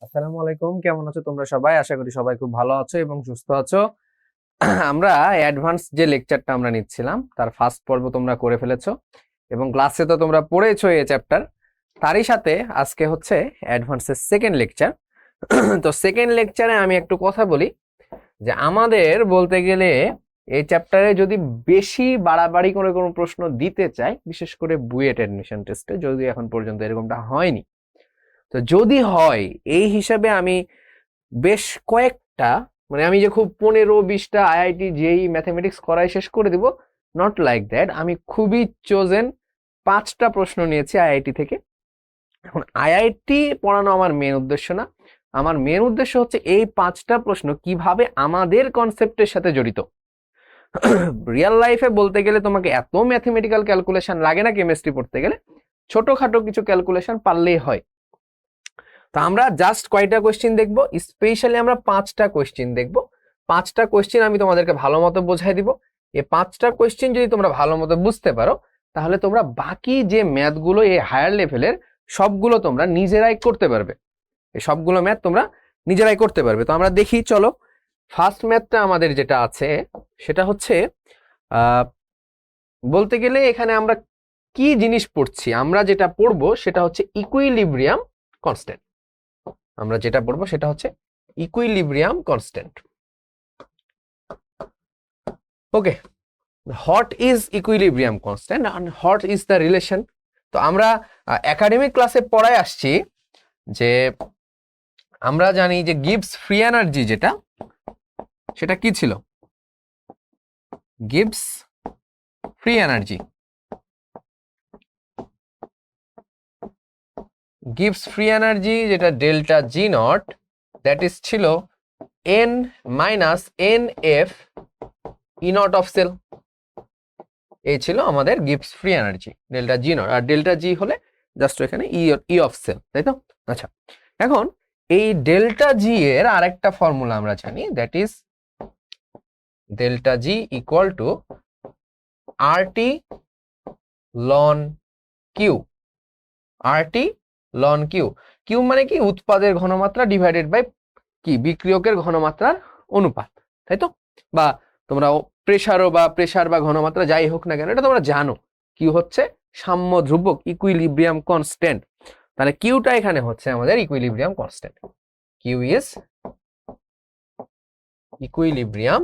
আসসালামু আলাইকুম, কেমন আছো তোমরা সবাই? আশা করি সবাই খুব ভালো আছো এবং সুস্থ আছো। আমরা অ্যাডভান্স যে লেকচারটা আমরা নিচ্ছিলাম তার ফার্স্ট পর্ব তোমরা করে ফেলেছো এবং ক্লাসে তো তোমরা পড়েছো এই চ্যাপ্টার। তারই সাথে আজকে হচ্ছে অ্যাডভান্সের সেকেন্ড লেকচার। তো সেকেন্ড লেকচারে আমি একটু কথা বলি যে আমাদের বলতে গেলে এই চ্যাপ্টারে যদি বেশি বাড়াবাড়ি করে কোনো প্রশ্ন দিতে চাই, বিশেষ করে বুয়েট অ্যাডমিশন টেস্টে, যদি এখন পর্যন্ত এরকমটা হয়নি, তো যদি হয় এই হিসাবে আমি বেশ কয়েকটা, মানে আমি যে খুব 15-20টা আইআইটি যেই ম্যাথমেটিক্স করাই শেষ করে দিব, নট লাইক দ্যাট। আমি খুবই চোজেন 5টা প্রশ্ন নিয়েছি আইআইটি থেকে। এখন আইআইটি পড়ানো আমার মেন উদ্দেশ্য না, আমার মেন উদ্দেশ্য হচ্ছে এই 5টা প্রশ্ন কিভাবে আমাদের কনসেপ্টের সাথে জড়িত। রিয়েল লাইফে বলতে গেলে তোমাকে এত ম্যাথমেটিক্যাল ক্যালকুলেশন লাগে না, কেমিস্ট্রি পড়তে গেলে ছোটখাটো কিছু ক্যালকুলেশন পারলেই হয়। তো আমরা জাস্ট কয়টা কোয়েশ্চেন দেখব, স্পেশালি আমরা 5টা কোয়েশ্চেন দেখব। 5টা কোয়েশ্চেন আমি তোমাদেরকে ভালো মতো বোঝাই দিব। এই 5টা কোয়েশ্চেন যদি তোমরা ভালো মতো বুঝতে পারো, তাহলে তোমরা বাকি যে ম্যাথগুলো এই হায়ার লেভেলের সবগুলো তোমরা নিজেরাই করতে পারবে। এই সবগুলো ম্যাথ তোমরা নিজেরাই করতে পারবে। তো আমরা দেখি, চলো। ফার্স্ট ম্যাথটা আমাদের যেটা আছে সেটা হচ্ছে বলতে গেলে এখানে আমরা কি জিনিস পড়ছি, আমরা যেটা পড়বো সেটা হচ্ছে ইকুইলিব্রিয়াম কনস্ট্যান্ট। আমরা যেটা পড়বো সেটা হচ্ছে equilibrium constant. Okay, what is equilibrium constant and what is the relation? তো আমরা একাডেমিক ক্লাসে পড়ায় আসছি যে আমরা জানি যে গিবস ফ্রি এনার্জি যেটা, সেটা কি ছিল? Gibbs free energy, Gibbs free energy যেটা delta G naught, that is ছিল n minus N F E not of cell. এই ছিল আমাদের Gibbs free energy, delta G naught. আর ডেল্টা জি হলে জাস্ট এখানে ই অফ সেল, তাই তো? আচ্ছা, এখন এই ডেল্টা জি এর আরেকটা ফর্মুলা আমরা জানি, that is delta G equal to RT ln Q. RT ln Q, Q মানে কি? উৎপাদের ঘনমাত্রা ডিভাইডেড বাই কি? বিক্রিয়কের ঘনমাত্রার অনুপাত, তাই তো? বা তোমরা প্রেসার বা ঘনমাত্রা যাই হোক না কেন, এটা তোমরা জানো। কিউ হচ্ছে সাম্য ধ্রুবক, ইকুইলিব্রিয়াম কনস্ট্যান্ট। তাহলে কিউটা এখানে হচ্ছে আমাদের equilibrium constant. Q is equilibrium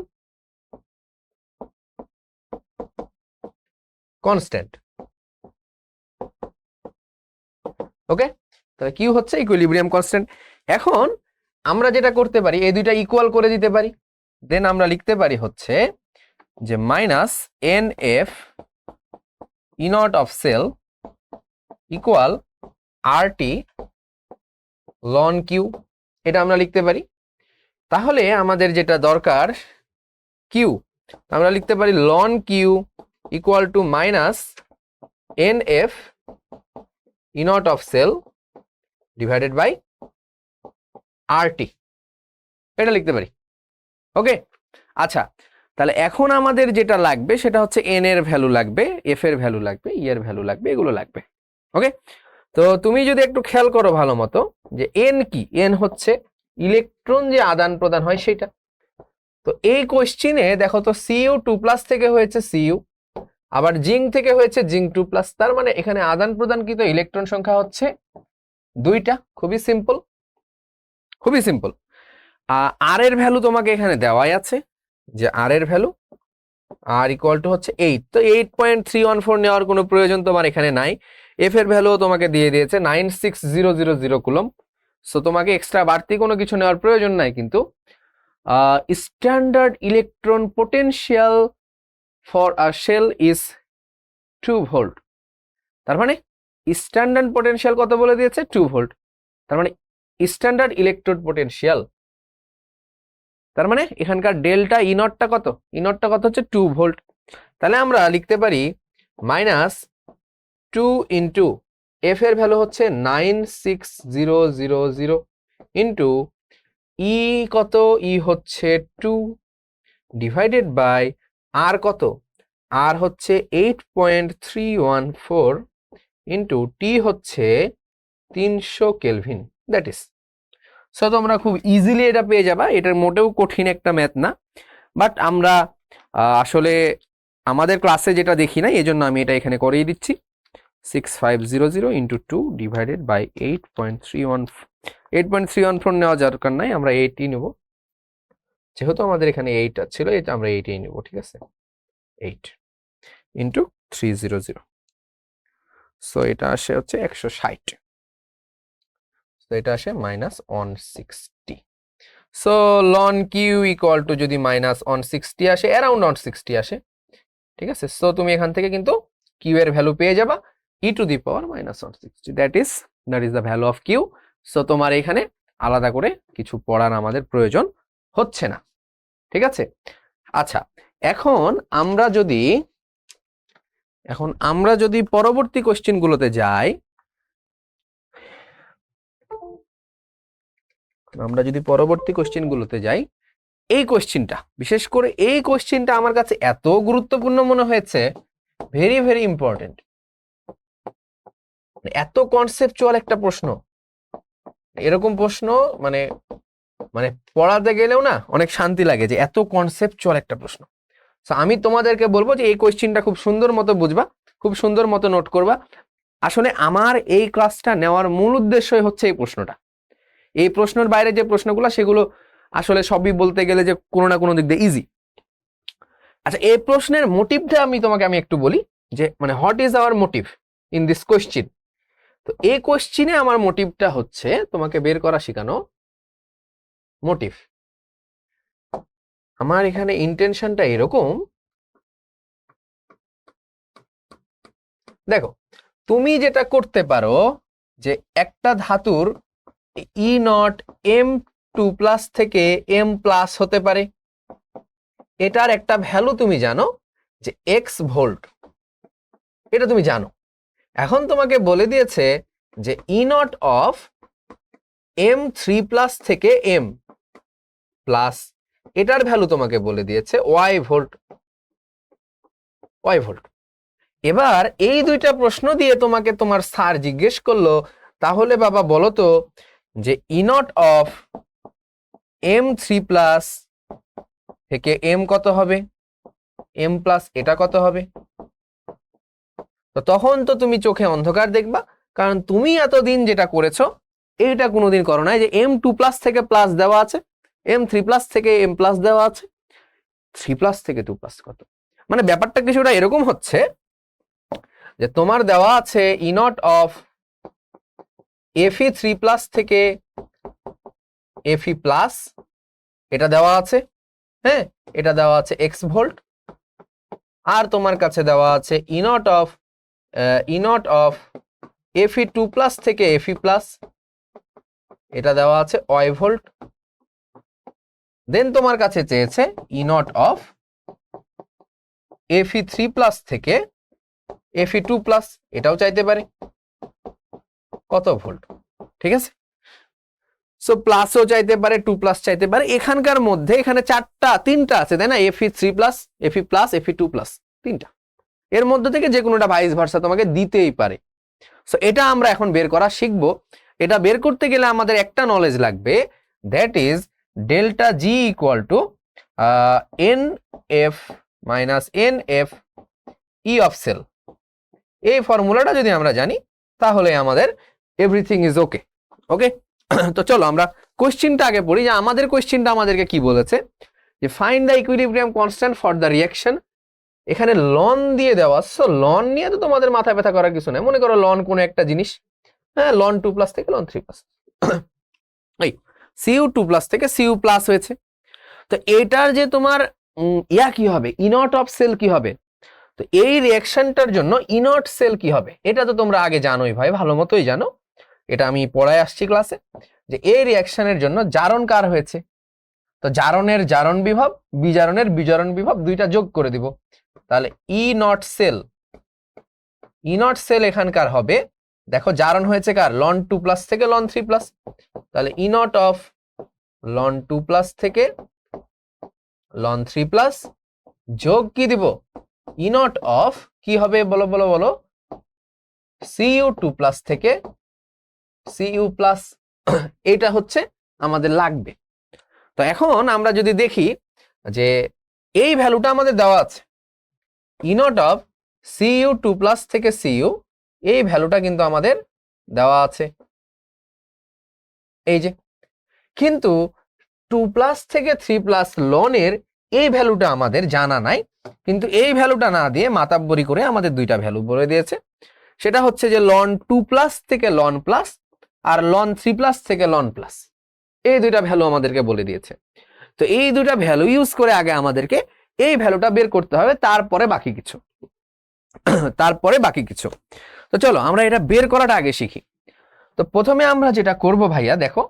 constant. Okay, তাহলে কিউ হচ্ছে ইকুইলিব্রিয়াম কনস্ট্যান্ট। এখন আমরা যেটা করতে পারি, এই দুইটা ইকুয়াল করে দিতে পারি। দেন আমরা লিখতে পারি হচ্ছে যে minus N F E not of cell equal R T ln Q, এটা আমরা লিখতে পারি। তাহলে আমাদের যেটা দরকার কিউ, আমরা লিখতে পারি ln Q equal to minus N F E not of cell divided by R T, এটা লিখতে পারি। ওকে, আচ্ছা, তাহলে এখন আমাদের যেটা লাগবে সেটা হচ্ছে এন এর ভ্যালু লাগবে, এফ এর ভ্যালু লাগবে, ই এর ভ্যালু লাগবে, এগুলো লাগবে। ওকে, তো তুমি যদি একটু খেয়াল করো ভালো মতো যে এন কি, এন হচ্ছে ইলেকট্রন যে আদান প্রদান হয় সেটা। তো এই কোশ্চিনে দেখো তো সিইউ 2+ থেকে হয়েছে সিইউ, আবার জিঙ্ক থেকে হয়েছে জিঙ্ক 2+, তার মানে এখানে আদান প্রদানকৃত ইলেকট্রন সংখ্যা হচ্ছে 2টা। খুবই সিম্পল, খুবই সিম্পল। আর এর ভ্যালু তোমাকে এখানে দেওয়াই আছে, যে আর এর ভ্যালু আর ইকুয়াল টু হচ্ছে 8। তো 8.314 নেওয়ার কোনো প্রয়োজন তোমার এখানে নাই। এফ এর ভ্যালু তোমাকে দিয়ে দিয়েছে 96000 কুলম্ব। সো তোমাকে এক্সট্রা বাড়তি কোনো কিছু নেওয়ার প্রয়োজন নাই। কিন্তু standard electron potential for a cell is 2 volt. তার মানে স্ট্যান্ডার্ড পোটেনশিয়াল কত বলে দিয়েছে? 2 ভোল্ট। তার মানে স্ট্যান্ডার্ড ইলেকট্রোড পোটেনশিয়াল, তার মানে এখানকার ডেল্টা ই নটটা কত? ই নটটা কত হচ্ছে 2 ভোল্ট। তাহলে আমরা লিখতে পারি মাইনাস 2 ইন্টু এফ এর ভ্যালু হচ্ছে 96000 ইন্টু ই কত? ই হচ্ছে 2 ডিভাইডেড বাই আর কত? আর হচ্ছে 8.314 ইন্টু টি হচ্ছে 300 কেলভিন, দ্যাট ইজ। সো তোমরা খুব ইজিলি এটা পেয়ে যাবা, এটার মোটেও কঠিন একটা ম্যাথ না, বাট আমরা আসলে আমাদের ক্লাসে যেটা দেখি না, এই জন্য আমি এটা এখানে করিয়ে দিচ্ছি। 6500 ইন্টু 2 ডিভাইডেড বাই 8.314 নেওয়া দরকার নাই, আমরা 8ই নেব, যেহেতু আমাদের এখানে 8 ছিল, এটা আমরা 8ই নেব, ঠিক আছে। 8 ইন্টু 300, সো এটা আসে হচ্ছে 160, তো এটা আসে -160। So ln Q equal to যদি -160 আসে, অ্যারাউন্ড 160 আসে, ঠিক আছে। সো তুমি এখান থেকে কিন্তু কিউ এর ভ্যালু পেয়ে যাবা e to the power -160, that is the value of Q. So তোমার এখানে আলাদা করে কিছু পড়ার আমাদের প্রয়োজন হচ্ছে না, ঠিক আছে। আচ্ছা, এখন আমরা যদি পরবর্তী কোশ্চেন গুলোতে যাই, এই কোশ্চেনটা, বিশেষ করে এই কোশ্চেনটা আমার কাছে এত গুরুত্বপূর্ণ মনে হয়েছে, ভেরি ভেরি ইম্পর্টেন্ট, এত কনসেপচুয়াল একটা প্রশ্ন, এরকম প্রশ্ন মানে মানে পড়াতে গেলেও না অনেক শান্তি লাগে, যে এত কনসেপচুয়াল একটা প্রশ্ন। সো আমি তোমাদেরকে বলবো যে এই কোশ্চেনটা খুব সুন্দর মতো বুঝবা, খুব সুন্দর মতো নোট করবা। আসলে আমার এই ক্লাসটা নেওয়ার মূল উদ্দেশ্যই হচ্ছে এই প্রশ্নটা। এই প্রশ্নের বাইরে যে প্রশ্নগুলো, সেগুলো আসলে সবই বলতে গেলে যে কোনো না কোনো দিক দিয়ে ইজি। আচ্ছা, এই প্রশ্নের মোটিভটা আমি একটু বলি, যে মানে what is our motive in this question. তো এই কোশ্চেনে আমার মোটিভটা হচ্ছে তোমাকে বের করা শেখানো মোটিভ। আমার এখানে ইন্টেনশনটা এরকম, দেখো তুমি যেটা করতে পারো, যে একটা ধাতুর E0 M2+ থেকে M+ হতে পারে, এটার একটা ভ্যালু তুমি জানো যে x ভোল্ট, এটা তুমি জানো। এখন তোমাকে বলে দিয়েছে যে E0 অফ M3+ থেকে M+, এটার ভ্যালু তোমাকে বলে দিয়েছে y ভোল্ট। এবার এই দুইটা প্রশ্ন দিয়ে তোমাকে তোমার স্যার জিজ্ঞেস করলো, তাহলে বাবা বলো তো যে E0 অফ M3+ থেকে M কত হবে, M+ এটা কত হবে। তো তখন তো তুমি চোখে অন্ধকার দেখবা, কারণ তুমি এতদিন যেটা করেছো এইটা কোনোদিন করো নাই, যে M2+ থেকে প্লাস দেওয়া আছে, M3+ থেকে M+ দেওয়া আছে, 3+ থেকে 2+ কত। মানে ব্যাপারটা কিছুটা এরকম হচ্ছে যে তোমার দেওয়া আছে E0 অফ Fe3+ থেকে Fe+, এটা দেওয়া আছে, হ্যাঁ, এটা দেওয়া আছে x ভোল্ট। আর তোমার কাছে দেওয়া আছে E0 অফ Fe2+ থেকে Fe+, এটা দেওয়া আছে y ভোল্ট। দেন তোমার কাছে চেয়েছে E0 অফ Fe3+ থেকে Fe2+, এটাও চাইতে পারে কত ভোল্ট, ঠিক আছে। সো প্লাসও চাইতে পারে, 2+ চাইতে পারে। এখানকার মধ্যে এখানে তিনটা আছে, তাই না, Fe3+, Fe+, Fe2+, তিনটা। এর মধ্যে থেকে যে কোনোটা ভাইস ভার্সা তোমাকে দিতেই পারে। সো এটা আমরা এখন বের করা শিখবো। এটা বের করতে গেলে আমাদের একটা নলেজ লাগবে, that is delta G equal to NF minus NF E of cell. এই ফর্মুলাটা যদি আমরা জানি, তাহলে আমাদের এভরিথিং ইজ ওকে। ওকে, তো চলো আমরা কোশ্চেনটা আগে পড়ি, যে আমাদের কোশ্চেনটা আমাদেরকে কি বলেছে, যে find the equilibrium constant for the reaction. এখানে লন দিয়ে দেওয়া, সো লন নিয়ে তো তোমাদের মাথা ব্যথা করার কিছু নেই। মনে করো লন কোনো একটা জিনিস, হ্যাঁ, লন 2+ থেকে লন 3+, এই Cu2+ থেকে Cu+ হয়েছে। তো এটার যে তোমার কি হবে, E0 অফ সেল কি হবে। তো এই রিঅ্যাকশনটার জন্য E0 সেল কি হবে, এটা তো তোমরা আগে জানোই ভাই, ভালো মতোই জানো, এটা আমি পড়ায় আসছি ক্লাসে, যে এই রিঅ্যাকশনের জন্য জারণ কার হয়েছে। তো জারণের জারণ বিভব, বিজারণের বিজারণ বিভব, দুইটা যোগ করে দিব, তাহলে E0 সেল এখানকার হবে। দেখো জারণ হয়েছে কার, লন 2+ থেকে লন 3+, তাহলে E0 অফ লন 2+ থেকে লন 3+ যোগ কি দিব, E0 অফ কি হবে বলো বলো বলো, Cu2+ থেকে Cu+, এটা হচ্ছে আমাদের লাগবে। তো এখন আমরা যদি দেখি যে এই ভ্যালুটা আমাদের দেওয়া আছে ই নট অফ সিইউ 2+ থেকে সিইউ, এই ভ্যালুটা কিন্তু আমাদের দেওয়া আছে এই যে। কিন্তু 2+ থেকে 3+ লনের এই ভ্যালুটা আমাদের জানা নাই, কিন্তু এই ভ্যালুটা না দিয়ে মাতাব্বরি করে আমাদের দুইটা ভ্যালু বলে দিয়েছে। সেটা হচ্ছে যে লন 2+ থেকে লন প্লাস আর লন 3+ থেকে লন প্লাস, এই দুইটা ভ্যালু আমাদেরকে বলে দিয়েছে। তো এই দুইটা ভ্যালু ইউজ করে আগে আমাদেরকে এই ভ্যালুটা বের করতে হবে, তারপরে বাকি কিছু তারপরে বাকি কিছু। তো চলো আমরা এটা বের করাটা আগে শিখি। তো প্রথমে আমরা যেটা করব ভাইয়া, দেখো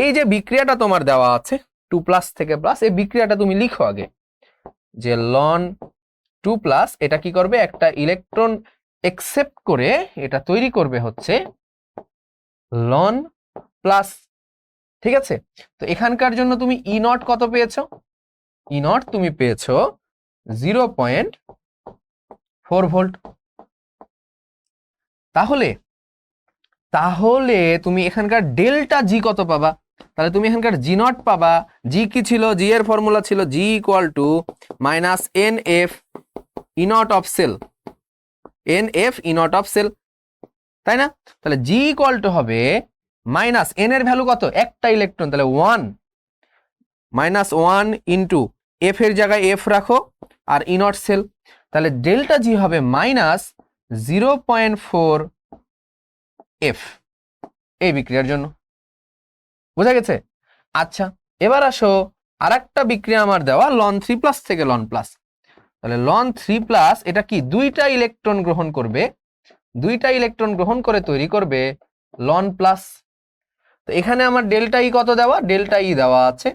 এই যে বিক্রিয়াটা তোমার দেওয়া আছে 2+ থেকে প্লাস, এই বিক্রিয়াটা তুমি লিখো আগে যে লন 2+, এটা কি করবে, একটা ইলেকট্রন একসেপ্ট করে এটা তৈরি করবে হচ্ছে লন প্লাস। ঠিক আছে, তো এখানকার জন্য তুমি ই নট কত পেয়েছো? ই নট তুমি পেয়েছো 0.4 ভোল্ট। তাহলে তাহলে তুমি এখানকার ডেল্টা জি কত পাবা? তাহলে তুমি এখানকার জি নট পাবা। জি কি ছিল? জি এর ফর্মুলা ছিল G equal to minus N F E not of cell, N F E not of cell, তাই না? তাহলে জি ইকুয়াল টু হবে মাইনাস এন এর ভ্যালু কত? একটা ইলেকট্রন, তাহলে 1 মাইনাস 1 ইন্টু এফ এর জায়গায় এফ রাখো আর ই নট সেল, তাহলে ডেল্টা জি হবে মাইনাস 0.4 এফ এই বিক্রিয়ার জন্য। বোঝা গেছে? আচ্ছা, এবার আসো আর একটা বিক্রিয়া আমার দেওয়া লন 3+ থেকে লন প্লাস। তাহলে লন 3+, এটা কি দুইটা ইলেকট্রন গ্রহণ করবে, দুইটা ইলেকট্রন গ্রহণ করে তৈরি করবে লন প্লাস। তো এখানে আমার ডেল্টা ই কত দেওয়া? ডেল্টা ই দেওয়া আছে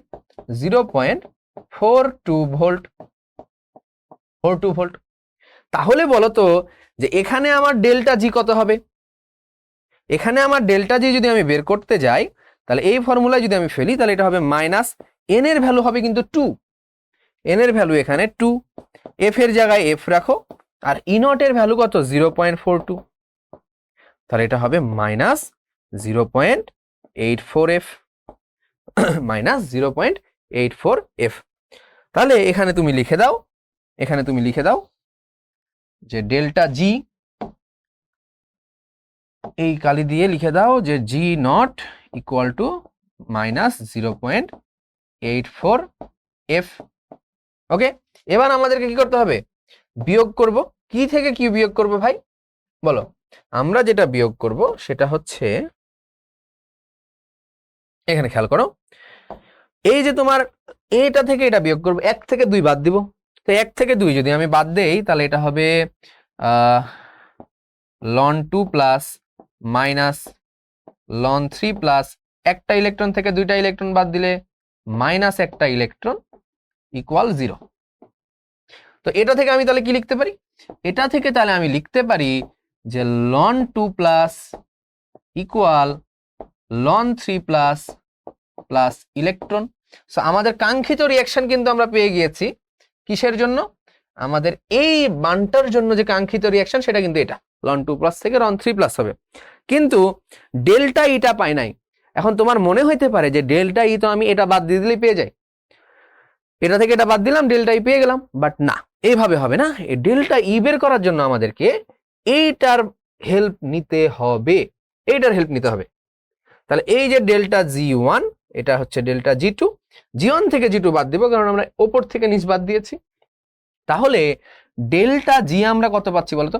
0.42 ভোল্ট, 42 ভোল্ট। তাহলে বলো তো যে এখানে আমার ডেল্টা জি কত হবে? এখানে আমার ডেল্টা জি যদি আমি বের করতে যাই, তাহলে এই ফর্মুলায় যদি আমি ফেলি, তাহলে এটা হবে মাইনাস এন এর ভ্যালু হবে কিন্তু 2, এন এর ভ্যালু এখানে 2, এফ এর জায়গায় এফ রাখো আর ই নট এর ভ্যালু কত? 0.42, তাহলে এটা হবে মাইনাস 0.84 এফ, মাইনাস 0.84 এফ। তাহলে এখানে তুমি লিখে দাও, এখানে তুমি লিখে দাও যে ডেল্টা জি, এই কালি দিয়ে লিখে দাও যে G naught equal to minus 0.84 F. Okay, এবার আমাদেরকে কি করতে হবে? বিয়োগ করব। কি থেকে কি বিয়োগ করব ভাই বলো? আমরা যেটা বিয়োগ করব সেটা হচ্ছে, এখানে খেয়াল করো, এই যে তোমার এটা থেকে এটা বিয়োগ করব, 1 থেকে 2 বাদ দিব। তো 1 থেকে 2 যদি আমি বাদ দেই, তাহলে এটা হবে লন 2+ মাইনাস লন 3+, একটা ইলেকট্রন থেকে দুইটা ইলেকট্রন বাদ দিলে মাইনাস একটা ইলেকট্রন ইকুয়াল 0। তো এটা থেকে আমি তাহলে কি লিখতে পারি? এটা থেকে তাহলে আমি লিখতে পারি যে লন 2+ ইকুয়াল লন 3+ প্লাস ইলেকট্রন। সো আমাদের কাঙ্ক্ষিত রিয়াকশন কিন্তু আমরা পেয়ে গিয়েছি। কিসের জন্য? আমাদের এই মানটার জন্য যে কাঙ্ক্ষিত রিয়াকশন সেটা কিন্তু এটা লন 2+ থেকে লন 3+ হবে, কিন্তু ডেল্টা ইটা পাই নাই। এখন তোমার মনে হইতে পারে যে ডেল্টা ই তো আমি এটা বাদ দিয়ে দিলেই পেয়ে যাই, এটা থেকে এটা বাদ দিলাম ডেল্টা ই পেয়ে গেলাম, বাট না, এইভাবে হবে না। এই ডেল্টা ই বের করার জন্য আমাদেরকে এইটার হেল্প নিতে হবে, এইটার হেল্প নিতে হবে। তাহলে এই যে ডেল্টা জি1, এটা হচ্ছে ডেল্টা জি2, জি1 থেকে জি2 বাদ দিব কারণ আমরা ওপর থেকে নিচ বাদ দিয়েছি। তাহলে ডেল্টা জি আমরা কত পাচ্ছি বলতো?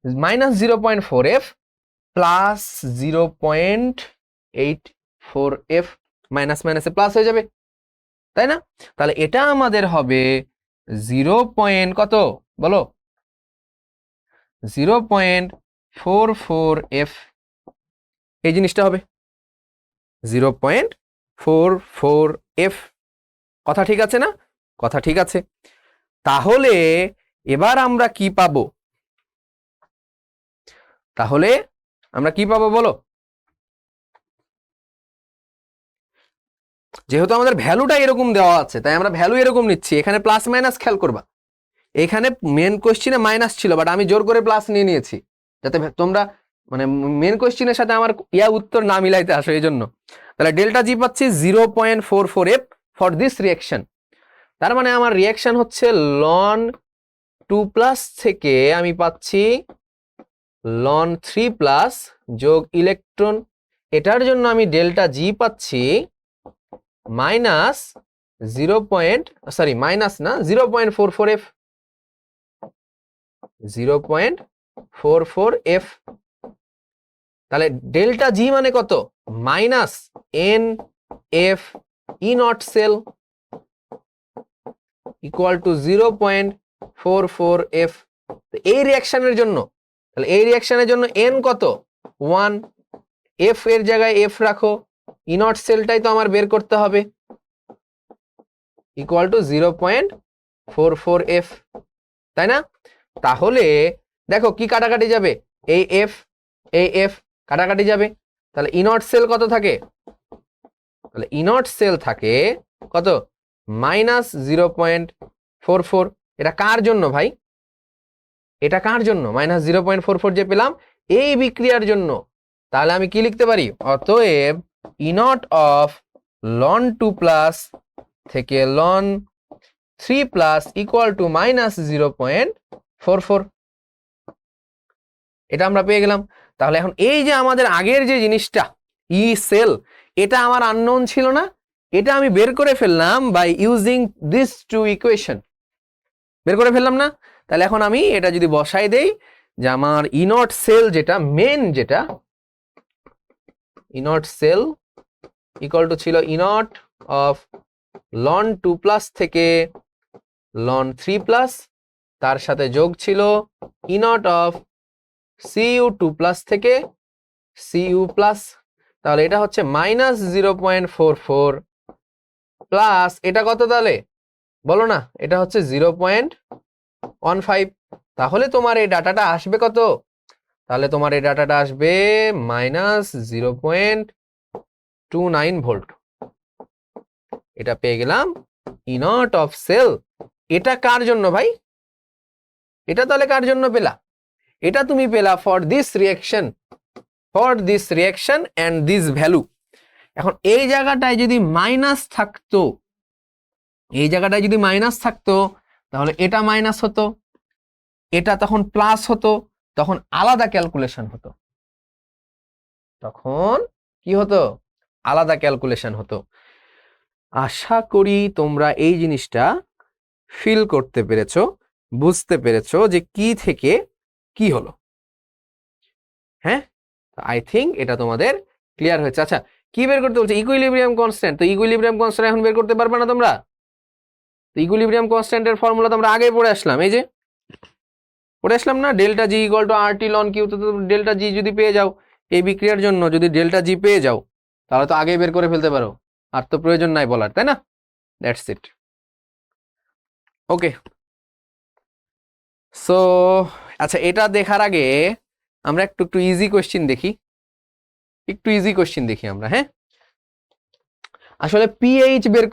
Minus 0.4 F plus 0.84 F, minus মাইনাসে প্লাস হয়ে যাবে, তাই না? তাহলে এটা আমাদের হবে 0. কত বলো? 0.44 এফ, এই জিনিসটা হবে 0.44 এফ। কথা ঠিক আছে না? কথা ঠিক আছে। তাহলে এবার আমরা কি পাবো? তাহলে আমরা কি পাবো বলো? যেহেতু আমাদের ভ্যালুটা এরকম দেওয়া আছে, তাই আমরা ভ্যালু এরকম নিচ্ছি। এখানে প্লাস মাইনাস খেয়াল করবা, এখানে মেন কোশ্চেনে মাইনাস ছিল, বাট আমি জোর করে প্লাস নিয়ে নিয়েছি যাতে তোমরা মানে মেন কোশ্চেনের সাথে আমার উত্তর না মিলাইতে আসো এই জন্য। তাহলে ডেল্টা জি পাচ্ছি 0.44F ফর দিস রিয়াকশন। তার মানে আমার রিয়াকশন হচ্ছে লন 2+ থেকে আমি পাচ্ছি লন 3+ যোগ ইলেকট্রন, এটার জন্য আমি ডেল্টা জি পাচ্ছি -0.44F 0.44F। তাহলে ডেল্টা জি মানে কত? -NF E not sell equal two 0.44F। এই রিয়াকশনের জন্য, তাহলে এই রিয়াকশনের জন্য n কত? 1। F এর জায়গায় F রাখো, ই নট সেলটাই তো আমার বের করতে হবে, ইকুয়াল টু 0.44F, তাই না? তাহলে দেখো কি কাটাকাটি যাবে, এই F কাটাকাটি যাবে, তাহলে ই নট সেল কত থাকে? তাহলে ই নট সেল থাকে কত? -0.44। এটা কার জন্য ভাই? এটা কার জন্য? -0.44 যে পেলাম এই বিক্রিয়ার জন্য। তাহলে আমি কি লিখতে পারি? অতএব ই নট অফ লন 2+ থেকে লন 3+ ইকুয়াল টু -0.44। এটা আমরা পেয়ে গেলাম। তাহলে এখন এই যে আমাদের আগের যে জিনিসটা ই সেল, এটা আমার আননোন ছিল না, এটা আমি বের করে ফেললাম by using this two equation, বের করে ফেললাম না? তাহলে এখন আমি এটা যদি বসাই দেই যে আমার ই নট সেল যেটা মেন, যেটা ই নট সেল ইকুয়াল টু ছিল ই নট অফ লন 2+ থেকে লন 3+, তার সাথে যোগ ছিল ই নট অফ Cu 2+ থেকে Cu+। তাহলে এটা হচ্ছে -0.44 প্লাস এটা কত তাহলে বলো না? এটা হচ্ছে 0.15। তাহলে তোমার এই ডাটাটা আসবে কত? তাহলে তোমার এই ডাটাটা আসবে -0.29 ভোল্ট। এটা পেয়ে গেলাম ই নট অফ সেল। এটা কার জন্য ভাই? এটা তাহলে কার জন্য পেলা? এটা তুমি পেলা for this reaction and this value. এখন এই জায়গাটায় যদি মাইনাস থাকতো, তাহলে এটা মাইনাস হতো, এটা তখন প্লাস হতো, তখন আলাদা ক্যালকুলেশন হতো। তখন কি হতো? আলাদা ক্যালকুলেশন হতো। আশা করি তোমরা এই জিনিসটা ফিল করতে পেরেছো, বুঝতে পেরেছো যে কি থেকে কি হলো। হ্যাঁ, আই থিঙ্ক এটা তোমাদের ক্লিয়ার হয়েছে। আচ্ছা, কি বের করতে বলছে? Equilibrium constant. তো ইকুইলিব্রিয়াম কনস্ট্যান্ট এখন বের করতে পারবে না তোমরা? তো ইকুইলিব্রিয়াম কনস্ট্যান্টের ফর্মুলা তো আমরা আগে পড়ে আসলাম, এই যে পড়ে আসলাম না, delta G equal to RT লন কিউ। তো ডেল্টা জি যদি পেয়ে যাও এই বিক্রিয়ার জন্য, যদি ডেল্টা জি পেয়ে যাও তাহলে তো আগে বের করে ফেলতে পারো, আর তো প্রয়োজন নাই বলার, তাই না? That's it. ওকে, সো আচ্ছা, এটা দেখার আগে আমরা একটু ইজি কোশ্চিন দেখি, আমরা। হ্যাঁ, আসলে পিএইচ বের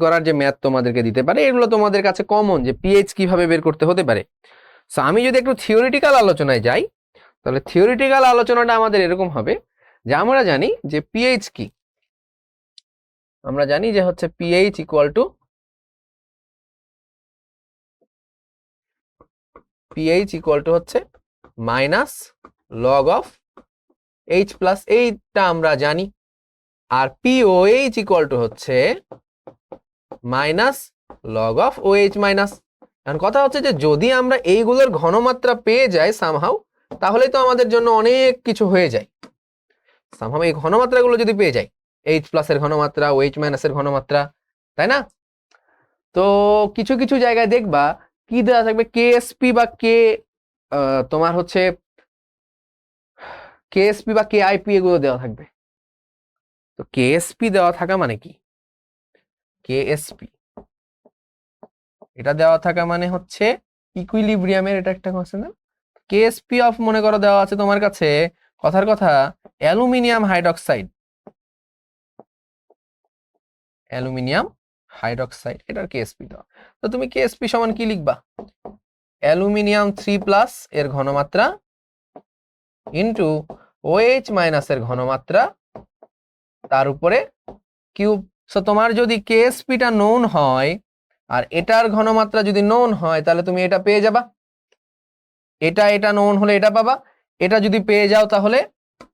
করার যে ম্যাথ তোমাদেরকে দিতে পারে, এগুলো তোমাদের কাছে কমন, যে পিএইচ কিভাবে বের করতে হতে পারে। সো আমি যদি একটু থিওরিটিক্যাল আলোচনায় যাই, তাহলে থিওরিটিক্যাল আলোচনাটা আমাদের এরকম হবে যে আমরা জানি যে পিএইচ কি, আমরা জানি যে হচ্ছে পিএইচ ইকুয়াল টু হচ্ছে minus log of H plus, এইটা আমরা জানি। আর পিওএইচ ইকুয়াল টু হচ্ছে minus log of OH minus. এখন কথা হচ্ছে যে যদি আমরা এইগুলোর ঘনমাত্রা পেয়ে যাই সামহাউ, তাহলেই তো আমাদের জন্য অনেক কিছু হয়ে যায়। সামহাউ এই ঘনমাত্রাগুলো যদি পেয়ে যাই, এইচ প্লাসের ঘনমাত্রা, ওএইচ মাইনাসের ঘনমাত্রা, তাই না? তো কিছু কিছু জায়গায় দেখবা কি দেওয়া থাকবে, কেএসপি বা কে তোমার হচ্ছে কেএসপি বা কেআইপি এগুলো দেওয়া থাকবে। তো কেএসপি দেওয়া থাকা মানে কি? কেএসপি এটা দেওয়া থাকা মানে হচ্ছে ইকুইলিব্রিয়ামের এটা একটা কনস্ট্যান্ট। কেএসপি অফ মনে করো দেওয়া আছে তোমার কাছে, কথার কথা অ্যালুমিনিয়াম হাইড্রক্সাইড, এটার কেএসপি দেওয়া। তো তুমি কেএসপি সমান কি লিখবা? অ্যালুমিনিয়াম 3+ এর ঘনমাত্রা ইন্টু OH মাইনাসের ঘনমাত্রা তার উপরে কিউব। সো তোমার যদি কেএসপিটা নোন হয় আর এটার ঘনমাত্রা যদি নোন হয় তাহলে তুমি এটা পেয়ে যাবা, এটা নোন হলে এটা পাবা, এটা যদি পেয়ে যাও তাহলে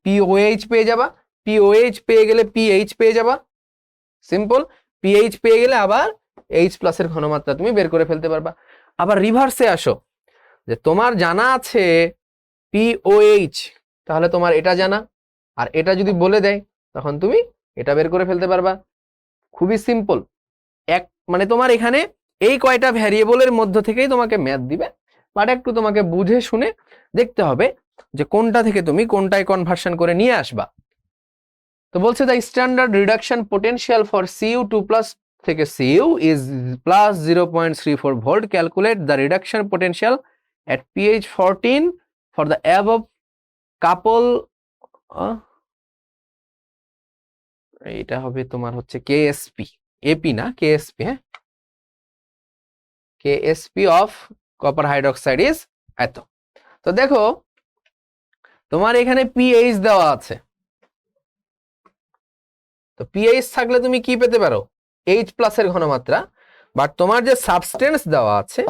POH পেয়ে যাবা, POH পেয়ে গেলে PH পেয়ে যাবা, সিম্পল। PH পেয়ে গেলে আবার H প্লাসের ঘনমাত্রা তুমি বের করে ফেলতে পারবা। আবার রিভার্সে আসো, যে তোমার জানা আছে POH, তাহলে তোমার এটা জানা, আর এটা যদি বলে দেয় তখন তুমি এটা বের করে ফেলতে পারবা। খুবই সিম্পল। মানে তোমার এখানে এই কয়টা ভ্যারিয়েবলের মধ্য থেকেই তোমাকে ম্যাথ দিবে, বাট একটু তোমাকে বুঝে শুনে দেখতে হবে যে কোনটা থেকে তুমি কোনটায় কনভার্সন করে নিয়ে আসবা। তো বলছে the standard reduction potential for Cu2 plus থেকে Cu is plus 0.34 volt. Calculate the reduction potential at pH 14 for the above couple। এটা হবে তোমার হচ্ছে কেএসপি, এপি না কেএসপি, হ্যাঁ, KSP of copper hydroxide is এত। তো দেখো তোমার এখানে পিএইচ দেওয়া আছে, তো পিএইচ থাকলে তুমি কি পেতে পারো, H প্লাসের ঘনমাত্রা। বাট তোমার যে সাবস্টেন্স দেওয়া আছে,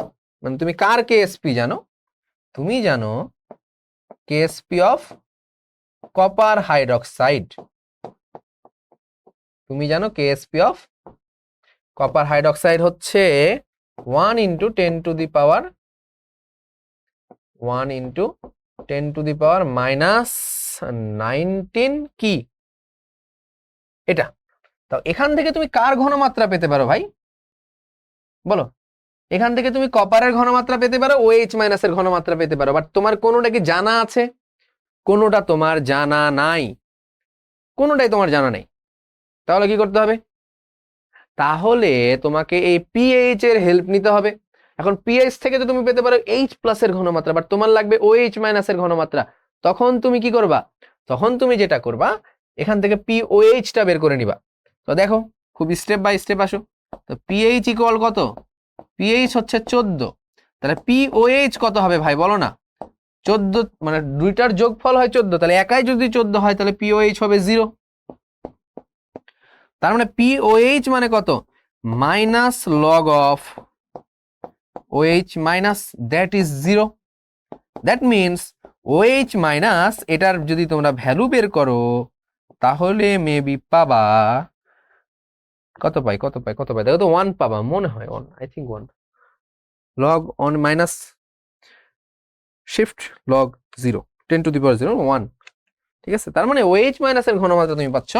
মানে তুমি কার কেএসপি জানো, তুমি জানো কেএসপি অফ কপার হাইড্রোক্সাইড, তুমি জানো কেএসপি অফ কপার হাইড্রোক্সাইড হচ্ছে 1 × 10⁻⁻⁻⁻⁻⁻⁻⁻⁻⁻⁻⁻⁻⁻⁻⁻⁻⁻⁻⁻⁻⁻⁻⁻⁻⁻⁻⁻⁻⁻⁻⁻⁻⁻⁻⁻⁻⁻⁻⁻⁻⁻⁻⁻⁻⁻⁻⁻⁻⁻⁻⁻⁻⁻⁻⁻⁻⁻⁻⁻⁻⁻⁻⁻⁻⁻⁻⁻⁻⁻⁻⁻⁻⁻⁻⁻⁻⁻⁻⁻⁻⁻⁻⁻⁻⁻⁻⁻⁻⁻⁻⁻⁻⁻⁻⁻⁻⁻⁻⁻⁻⁻⁻⁻⁻কি এটা। তো এখান থেকে তুমি কার ঘনমাত্রা পেতে পারো ভাই বলো, এখান থেকে তুমি কপারের ঘনমাত্রা পেতে পারো, OH মাইনাসের ঘনমাত্রা পেতে পারো, বাট তোমার কোনোটা কি জানা আছে, কোনোটা তোমার জানা নাই, কোনোটাই তোমার জানা নেই। তাহলে কি করতে হবে, তাহলে তোমাকে এই পিএইচ এর হেল্প নিতে হবে। এখন পিএইচ থেকে তো তুমি পেতে পারো H প্লাসের ঘনমাত্রা, বাট তোমার লাগবে OH মাইনাসের ঘনমাত্রা। তখন তুমি কি করবা, তখন তুমি যেটা করবা এখান থেকে POH টা বের করে নিবা। তো দেখো খুব স্টেপ বাই স্টেপ আসো। তো পিএইচ ইকুয়াল কত, পিএইচ হচ্ছে 14, তাহলে POH কত হবে ভাই বলো না, 14, মানে দুইটার যোগফল হয় 14, তাহলে একাই যদি 14 হয় তাহলে POH হবে 0। তার মানে POH মানে কত, minus log of OH minus that is 0। That means OH minus এটার যদি তোমরা ভ্যালু বের করো তাহলে মেবি পাবা কত পাই দেখো তো 1 পাবা, মনে হয় 1, I think 1 log on minus shift log 0 10⁻0 1, ঠিক আছে। তার মানে OH মাইনাসের ঘনমাত্রা তুমি পাচ্ছ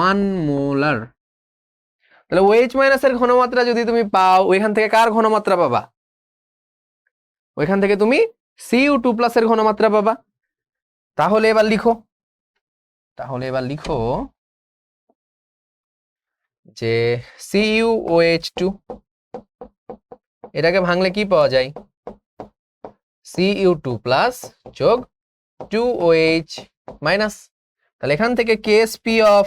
1 মোলার। তাহলে OH মাইনাসের ঘনমাত্রা যদি তুমি পাও, ওইখান থেকে কার ঘনমাত্রা পাবা, ওইখান থেকে তুমি Cu2 প্লাসের ঘনমাত্রা পাবা। তাহলে এবার লিখো যে CuOH2, এটাকে ভাঙলে কি পাওয়া যায়, Cu2 প্লাস যোগ 2OH মাইনাস। তাহলে এখান থেকে KSP অফ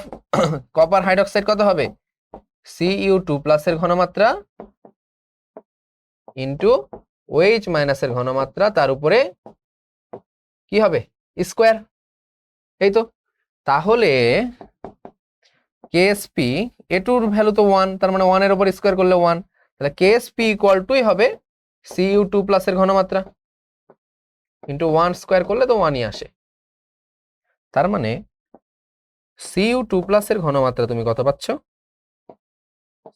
কপার হাইড্রোক্সাইড কত হবে, Cu2 প্লাসের ঘনমাত্রা ইন্টু OH মাইনাসের ঘনমাত্রা তার উপরে কি হবে স্কোয়ার, এই তো। তাহলে KSP এটুর ভ্যালু তো 1, তার মানে 1 এর উপর স্কোয়ার করলে 1, তাহলে KSP ইকুয়াল টুই হবে Cu2 প্লাসের ঘনমাত্রা ইন্টু 1 স্কোয়ার করলে তো 1ই আসে। তার মানে Cu2 প্লাসের ঘনমাত্রা তুমি কত পাচ্ছ,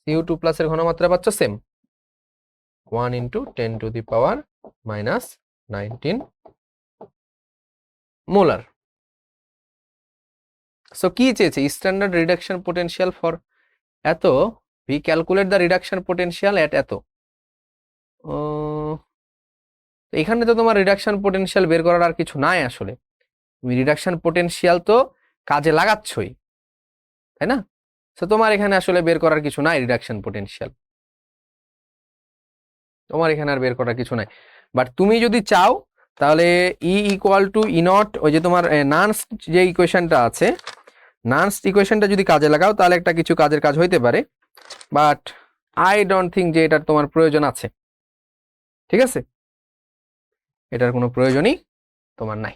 Cu2 প্লাসের ঘনমাত্রা পাচ্ছ সেম 1 × 10⁻⁻⁻⁻⁻⁻⁻⁻⁻⁻⁻⁻⁻⁻⁻⁻⁻⁻⁻⁻⁻⁻⁻⁻⁻⁻⁻⁻⁻⁻⁻⁻⁻⁻⁻⁻⁻⁻⁻⁻⁻⁻⁻⁻⁻⁻⁻⁻⁻⁻⁻⁻⁻⁻⁻⁻⁻⁻⁻⁻⁻⁻⁻⁻⁻⁻⁻⁻⁻⁻⁻⁻⁻⁻⁻⁻⁻⁻⁻⁻⁻⁻⁻⁻⁻⁻⁻⁻⁻⁻⁻⁻⁻⁻⁻তো কি চেয়েছে, স্ট্যান্ডার্ড রিডাকশন পোটেনশিয়াল ফর এত, we calculate the reduction potential at এত। এখানে তো তোমার রিডাকশন পোটেনশিয়াল বের করার আর কিছু নাই আসলে, তুমি রিডাকশন পোটেনশিয়াল তো কাজে লাগাচ্ছই, তাই না। তো তোমার এখানে আসলে বের করার কিছু নাই, রিডাকশন পোটেনশিয়াল তোমার এখানে আর বের করার কিছু নাই। বাট তুমি যদি চাও তাহলে E equal to E not, ওই যে তোমার নানস্ট যে ইকুয়েশনটা আছে, নানস্ট ইকুয়েশনটা যদি কাজে লাগাও তাহলে একটা কিছু কাজের কাজ হইতে পারে, বাট আই ডোন্ট থিঙ্ক যে এটার তোমার প্রয়োজন আছে, ঠিক আছে, এটার কোনো প্রয়োজনই তোমার নাই।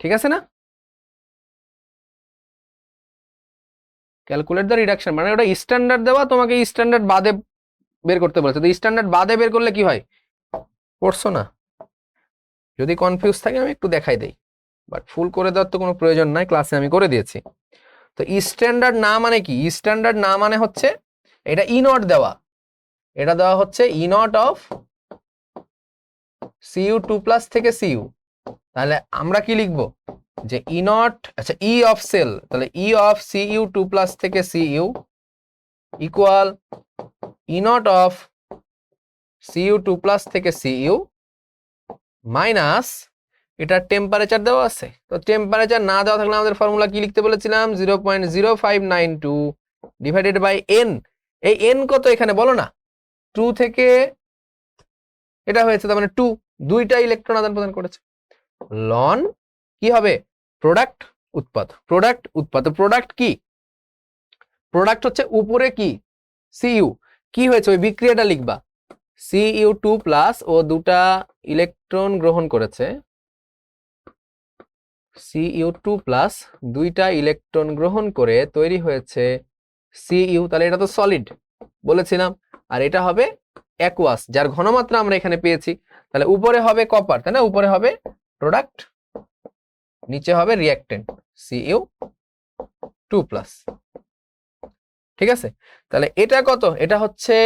ঠিক আছে না? ক্যালকুলেট দ্য রিডাকশন মানে ওটা স্ট্যান্ডার্ড দেওয়া, তোমাকে স্ট্যান্ডার্ড বাদে বের করতে বলেছে। তো স্ট্যান্ডার্ড বাদে বের করলে কি হয়, পড়ছো না? যদি কনফিউজ থাকে আমি একটু দেখাই দেই, বাট ফুল করে দেওয়ার তো কোনো প্রয়োজন নাই, ক্লাসে আমি করে দিয়েছি। তো স্ট্যান্ডার্ড না মানে কি? স্ট্যান্ডার্ড না মানে হচ্ছে এটা ই নট দেওয়া, এটা দেওয়া হচ্ছে ই নট অফ সিইউ 2+ থেকে সিইউ। তাহলে আমরা কি লিখবো যে ই নট, আচ্ছা ই অফ সেল, তাহলে ই অফ সিইউ 2+ থেকে CU equal E not of CU 2+ থেকে সিইউ মাইনাস এটা টেম্পারেচার দেওয়া আছে। তো টেম্পারেচার না দেওয়া থাকলে আমাদের ফর্মুলা কি লিখতে বলেছিলাম, 0.0592 ডিভাইডেড বাই এন। এই এন কত এখানে বলো না, 2 থেকে এটা হয়েছে, তার মানে 2, দুইটা ইলেকট্রন আদান প্রদান করেছে। লন কি হবে, প্রোডাক্ট উৎপাদ, প্রোডাক্ট উৎপাদ। প্রোডাক্ট কি, প্রোডাক্ট হচ্ছে উপরে কি সিইউ, কি হয়েছে ওই বিক্রিয়াটা লিখবা, Cu2+ ও দুটা ইলেকট্রন গ্রহণ করেছে, Cu2+ দুইটা ইলেকট্রন গ্রহণ করে তৈরি হয়েছে Cu, তাহলে এটা তো সলিড বলেছিলাম, আর এটা হবে অ্যাকুয়াস যার ঘনমাত্রা আমরা এখানে পেয়েছি। তাহলে উপরে হবে কপার, তাই না, উপরে হবে প্রোডাক্ট, নিচে হবে রিঅ্যাকটেন্ট Cu2+। ঠিক আছে, তাহলে এটা কত, এটা হচ্ছে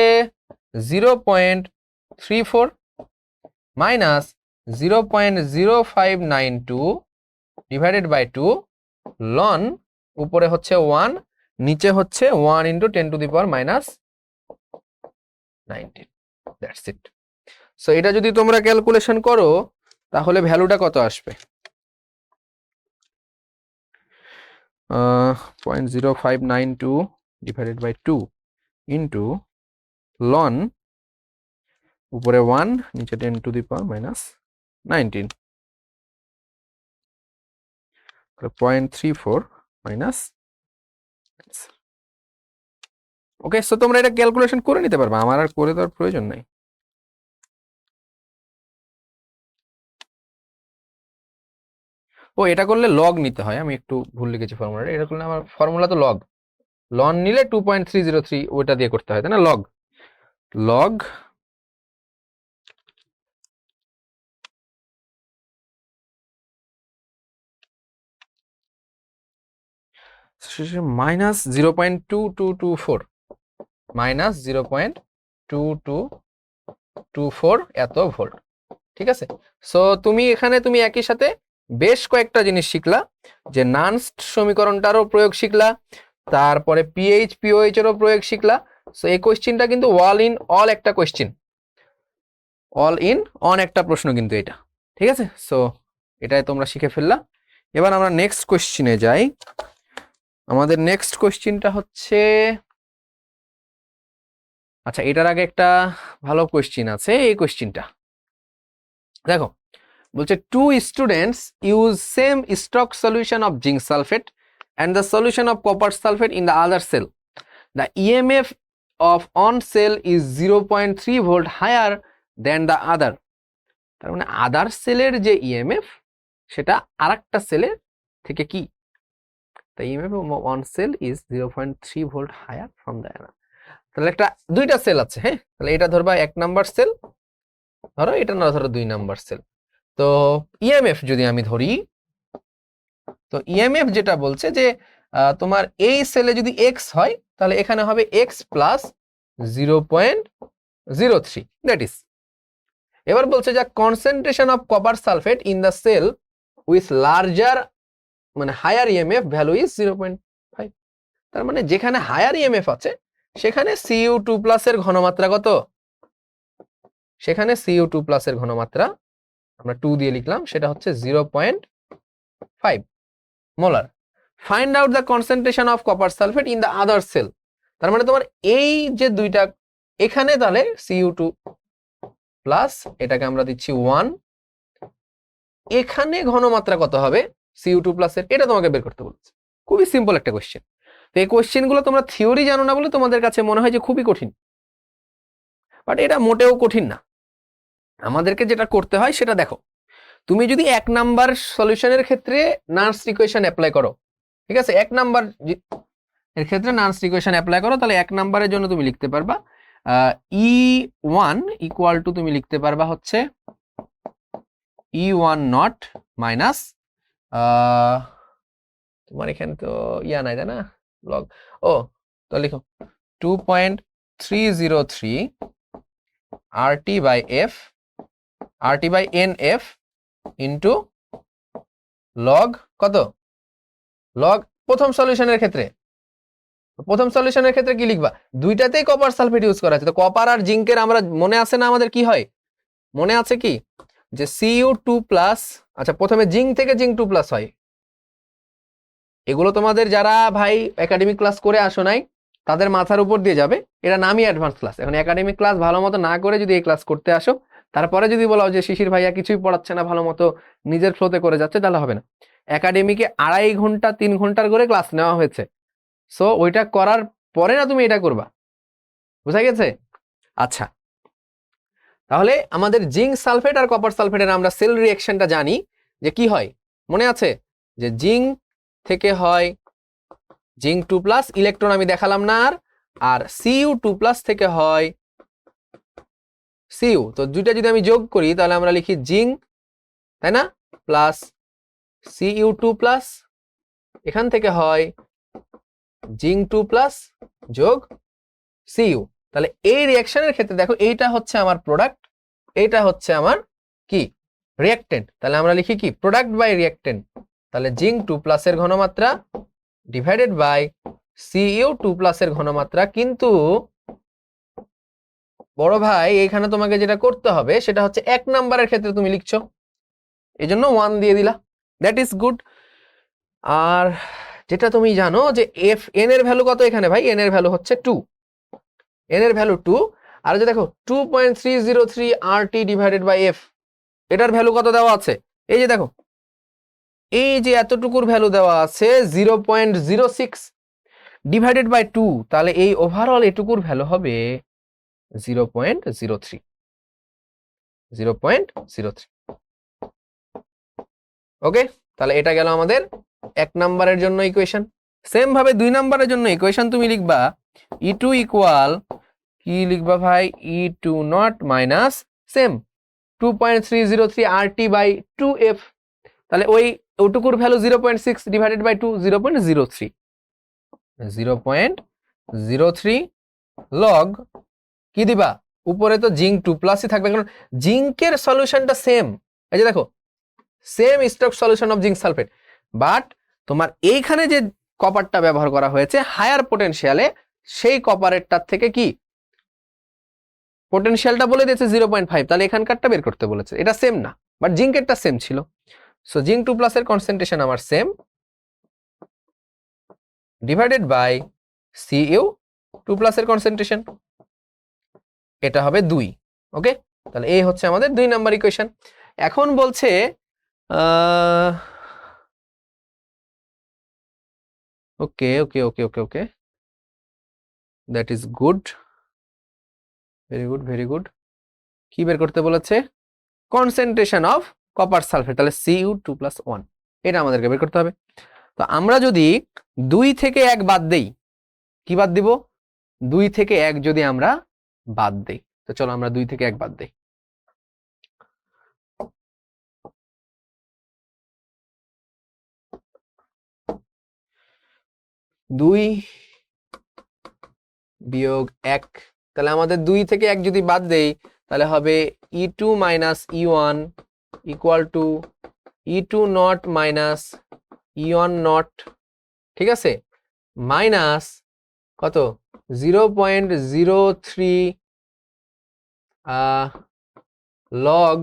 0.34 মাইনাস 0.0592 ডিভাইডেড বাই 2 লন, উপরে হচ্ছে 1, নিচে হচ্ছে 1 × 10⁻⁻19। That's it. সো এটা যদি তোমরা ক্যালকুলেশন করো তাহলে ভ্যালুটা কত আসবে, 0.0592 ডিভাইডেড বাই 2 ইন্টু লন, উপরে 1 নিচে 10⁻⁻19, 0.34 মাইনাস। ওকে, সো তোমরা এটা ক্যালকুলেশন করে নিতে পারবে, আমার আর করে দেওয়ার প্রয়োজন নাই। ও এটা করলে লগ নিতে হয়, আমি একটু ভুল লিখেছি ফর্মুলাটা, এটা করলে আমার ফর্মুলা তো লগ, লন নিলে 2.303 ওইটা দিয়ে করতে হয়, তাই না, লগ লগ মাইনাস 0.2224 মাইনাস 0.2224 এত ভোল্ট। ঠিক আছে, সো তুমি এখানে তুমি একই সাথে বেশ কয়েকটা জিনিস শিখলা, যে নানস্ট সমীকরণটারও প্রয়োগ শিখলা, তারপরে পিএইচ পিওএইচ এরও প্রয়োগ শিখলা। সো এই কোশ্চেনটা কিন্তু অল ইন অল একটা কোশ্চেন, অল ইন অন একটা প্রশ্ন কিন্তু এটা। ঠিক আছে, সো এটাই তোমরা শিখে ফেললা। এবার আমরা নেক্সট কোশ্চেনে যাই। আমাদের নেক্সট কোশ্চেনটা হচ্ছে, আচ্ছা এটার আগে একটা ভালো কোশ্চেন আছে, এই কোশ্চেনটা দেখো, বলছে 2 students use same stock solution of zinc sulfate and the solution of copper sulfate in the other cell. The EMF of on cell is 0.3 volt higher than the other. তার মানে আদার সেলের যে ইএমএফ সেটা আরেকটা সেলের থেকে কি, the EMF of on cell is 0.3 volt higher from the other. তাহলে একটা দুইটা সেল আছে, হ্যাঁ, তাহলে এটা ধরবা 1 নাম্বার সেল, ধরো এটা না ধরো 2 নাম্বার সেল। তো ইএমএফ যদি আমি ধরি, তো ইএমএফ যেটা বলছে যে তোমার এই সেলে যদি এক্স হয় তাহলে এখানে হবে এক্স প্লাস 0.03, দ্যাট ইজ। এবার বলছে যে concentration of copper sulphate in the cell with larger মানে হায়ার ইএমএফ ভ্যালু ইজ 0.5। তার মানে যেখানে হায়ার ইএমএফ আছে সেখানে Cu2+ এর ঘনমাত্রা কত, সেখানে Cu2+ এর ঘনমাত্রা আমরা 2 দিয়ে লিখলাম, সেটা হচ্ছে 0.5 molar. Find out the concentration of copper sulphate in the other cell. তার মানে তোমার এই যে দুইটা এখানে, তাহলে Cu2+, এটাকে আমরা দিচ্ছি 1, এখানে ঘনমাত্রা কত হবে Cu2+ এর, এটা তোমাকে বের করতে বলছে। খুবই সিম্পল একটা কোশ্চেন। তো এই কোশ্চেনগুলো তোমরা থিওরি জানো না বলে তোমাদের কাছে মনে হয় যে খুবই কঠিন, বাট এটা মোটেও কঠিন না। আমাদেরকে যেটা করতে হয় সেটা দেখো, তুমি যদি 1 নাম্বার সলিউশনের ক্ষেত্রে নার্স ইকুয়েশন অ্যাপ্লাই করো, ঠিক আছে, 1 নাম্বার এর ক্ষেত্রে নার্স ইকুয়েশন অ্যাপ্লাই করো, তাহলে 1 নাম্বারের জন্য তুমি লিখতে পারবা E1 ইকুয়াল টু, তুমি লিখতে পারবা হচ্ছে E1 নট মাইনাস, তোমার এখানে তো ইয়া নাই তাই না, লগ, ও তো লিখো 2.303 RT by F, RT by NF into log কত, লগ প্রথম সলিউশনের ক্ষেত্রে, প্রথম সলিউশনের ক্ষেত্রে কি লিখবা, দুইটাতেই কপার সালফেট ইউজ করা আছে, তো কপার আর জিঙ্কের আমরা মনে আছে না আমাদের কি হয়, মনে আছে কি যে Cu2 প্লাস, আচ্ছা প্রথমে জিঙ্ক থেকে জিঙ্ক 2 প্লাস হয়, এগুলো তোমাদের যারা ভাই একাডেমিক ক্লাস করে আসো নাই তাদের মাথার উপর দিয়ে যাবে, এটা নামই অ্যাডভান্স ক্লাস। এখন একাডেমিক ক্লাস ভালো মতো না করে যদি এই ক্লাস করতে আসো, তারপরে যদি বলো যে শিশির ভাইয়া কিছুই পড়াচ্ছে না ভালো মতো, নিজের ফ্লোতে করে যাচ্ছে, তাহলে হবে না। একাডেমিকে 2.5 ঘন্টা 3 ঘন্টার করে ক্লাস নেওয়া হয়েছে, সো ওইটা করার পরে না তুমি এটা করবা, বুঝা গেছে? আচ্ছা, তাহলে আমাদের জিঙ্ক সালফেট আর কপার সালফেটের আমরা সেল রিঅ্যাকশনটা জানি যে কি হয়, মনে আছে যে জিঙ্ক থেকে হয় জিঙ্ক 2 প্লাস, ইলেকট্রন আমি দেখালাম না আর Cu2 প্লাস থেকে হয় Cu, তো দুইটা যদি আমি যোগ করি তাহলে আমরা লিখি জিঙ্ক, তাই না, প্লাস Cu2 প্লাস, এখান থেকে হয় জিঙ্ক 2 প্লাস যোগ Cu, তাহলে এই রিঅ্যাকশনের ক্ষেত্রে দেখো এইটা হচ্ছে আমার প্রোডাক্ট, এইটা হচ্ছে আমার কি রিঅ্যাকটেন্ট, তাহলে আমরা লিখি কি প্রোডাক্ট বাই রিঅ্যাকটেন্ট, তাহলে জিঙ্ক 2 প্লাসের ঘনমাত্রা ডিভাইডেড বাই Cu2 প্লাসের ঘনমাত্রা। কিন্তু বড় ভাই এইখানে তোমাকে যেটা করতে হবে সেটা হচ্ছে 1 নাম্বারের ক্ষেত্রে তুমি লিখছো, এই জন্য 1 দিয়ে দিলা, দ্যাট ইজ গুড। আর যেটা তুমি জানো যে n এর ভ্যালু কত এখানে ভাই, n এর ভ্যালু হচ্ছে 2, n এর ভ্যালু 2, আর যে দেখো 2.303 RT ডিভাইডেড বাই F, এটার ভ্যালু কত দেওয়া আছে, এই যে দেখো এই যে এতটুকুর ভ্যালু দেওয়া আছে 0.06 ডিভাইডেড বাই 2, তাহলে এই ওভারঅল এটুকুর ভ্যালু হবে 0.03, 0.03। ওকে, তাহলে এটা গেল আমাদের 1 নাম্বারের জন্য ইকুয়েশন। সেম ভাবে 2 নাম্বারের জন্য ইকুয়েশন তুমি লিখবা E2 ইকুয়াল, কি লিখবা ভাই, E2 not minus same 2.303 RT by 2F, তাহলে ওই ওটুকুর ভ্যালু 0.6 ডিভাইডেড বাই 2, 0.03, 0.03 লগ কি দিবা, উপরে তো জিঙ্ক 2 প্লাসই থাকবে কারণ জিঙ্কের সলিউশনটা সেম, এই যে দেখো same stock solution of zinc sulphate, but তোমার এইখানে যে কপারটা ব্যবহার করা হয়েছে হায়ার পোটেনশিয়ালে, সেই কপারেরটার থেকে কি পোটেনশিয়ালটা বলে দিয়েছে 0.5, তাহলে এখানকারটা বের করতে বলেছে, এটা সেম না, বাট জিঙ্কেরটা সেম ছিল, সো জিঙ্ক 2 প্লাসের কনসেন্ট্রেশন আমার সেম ডিভাইডেড বাই Cu2 প্লাসের কনসেন্ট্রেশন, এটা হবে 2। ওকে, তাহলে এই হচ্ছে আমাদের 2 নাম্বার ইকুয়েশন। এখন বলছে okay okay okay okay okay, that is good, very good very good. কি বের করতে বলেছে, কনসেন্ট্রেশন অফ কপার সালফেট, তাহলে Cu2 প্লাস 1, এটা আমাদেরকে বের করতে হবে। তো আমরা যদি 2 থেকে 1 বাদ দেই, কি বাদ দিব, 2 থেকে 1 যদি আমরা বাদ দেই, তো চলো আমরা 2 থেকে 1 বাদ দেই, দুই বিয়োগ 1, তাহলে আমাদের 2 থেকে 1 যদি বাদ দেই তাহলে হবে E2 minus E1 equal to E2 not minus E1 not, ঠিক আছে, মাইনাস কত 0.03 লগ,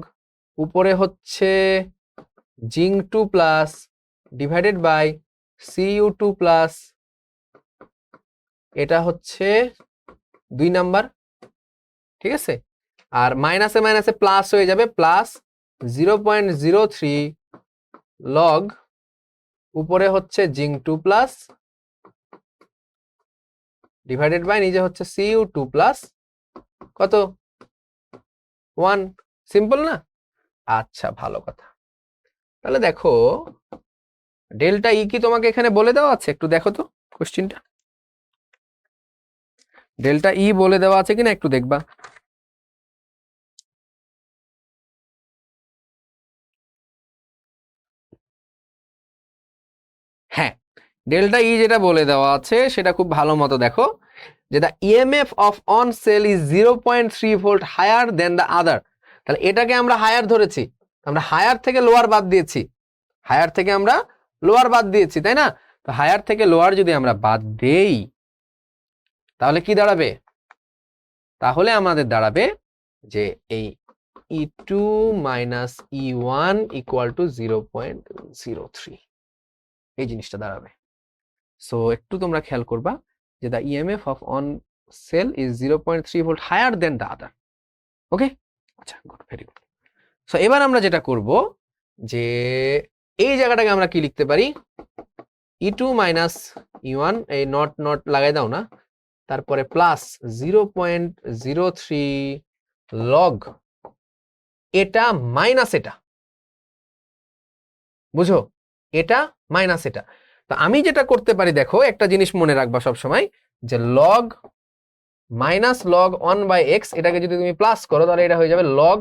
উপরে হচ্ছে zinc 2 plus divided by Cu2 plus, এটা হচ্ছে 2 নাম্বার, ঠিক আছে, আর মাইনাসে মাইনাসে প্লাস হয়ে যাবে, প্লাস 0.03 লগ, উপরে হচ্ছে জিঙ্ক 2 প্লাস ডিভাইডেড বাই নিচে হচ্ছে Cu2 প্লাস কত 1, সিম্পল না? আচ্ছা, ভালো কথা। তাহলে দেখো ডেল্টা ই কি তোমাকে এখানে বলে দেওয়া আছে? একটু দেখো তো কোশ্চেনটা, ডেল্টা ই বলে দেওয়া আছে কিনা একটু দেখবা। হ্যাঁ, ডেল্টা ই যেটা বলে দেওয়া আছে সেটা খুব ভালো মতো দেখো, যে the EMF of on cell is 0.3 volt higher than the other. তাহলে এটাকে আমরা হায়ার ধরেছি, আমরা হায়ার থেকে লোয়ার বাদ দিয়েছি, হায়ার থেকে আমরা লোয়ার বাদ দিয়েছি, তাই না? তো হায়ার থেকে লোয়ার যদি আমরা বাদ দেই তাহলে কি দাঁড়াবে? তাহলে আমাদের দাঁড়াবে যে এই E2 minus E1 equal two 0.03, এই জিনিসটা দাঁড়াবে। সো একটু তোমরা খেয়াল করবা যে the EMF of on cell is 0.3 volt higher than the other. Okay, আচ্ছা, গুড, ভেরি গুড। সো এবার আমরা যেটা করব যে এই জায়গাটাকে আমরা কি লিখতে পারি, E2 মাইনাস E1, এই নট নট লাগাই দাও না, তারপরে প্লাস 0.03 লগ এটা মাইনাস এটা, বুঝো, এটা মাইনাস এটা। তো আমি যেটা করতে পারি দেখো, একটা জিনিস মনে রাখবা সব সময়, যে লগ মাইনাস লগ 1/x এটাকে যদি তুমি প্লাস করো তাহলে এটা হয়ে যাবে লগ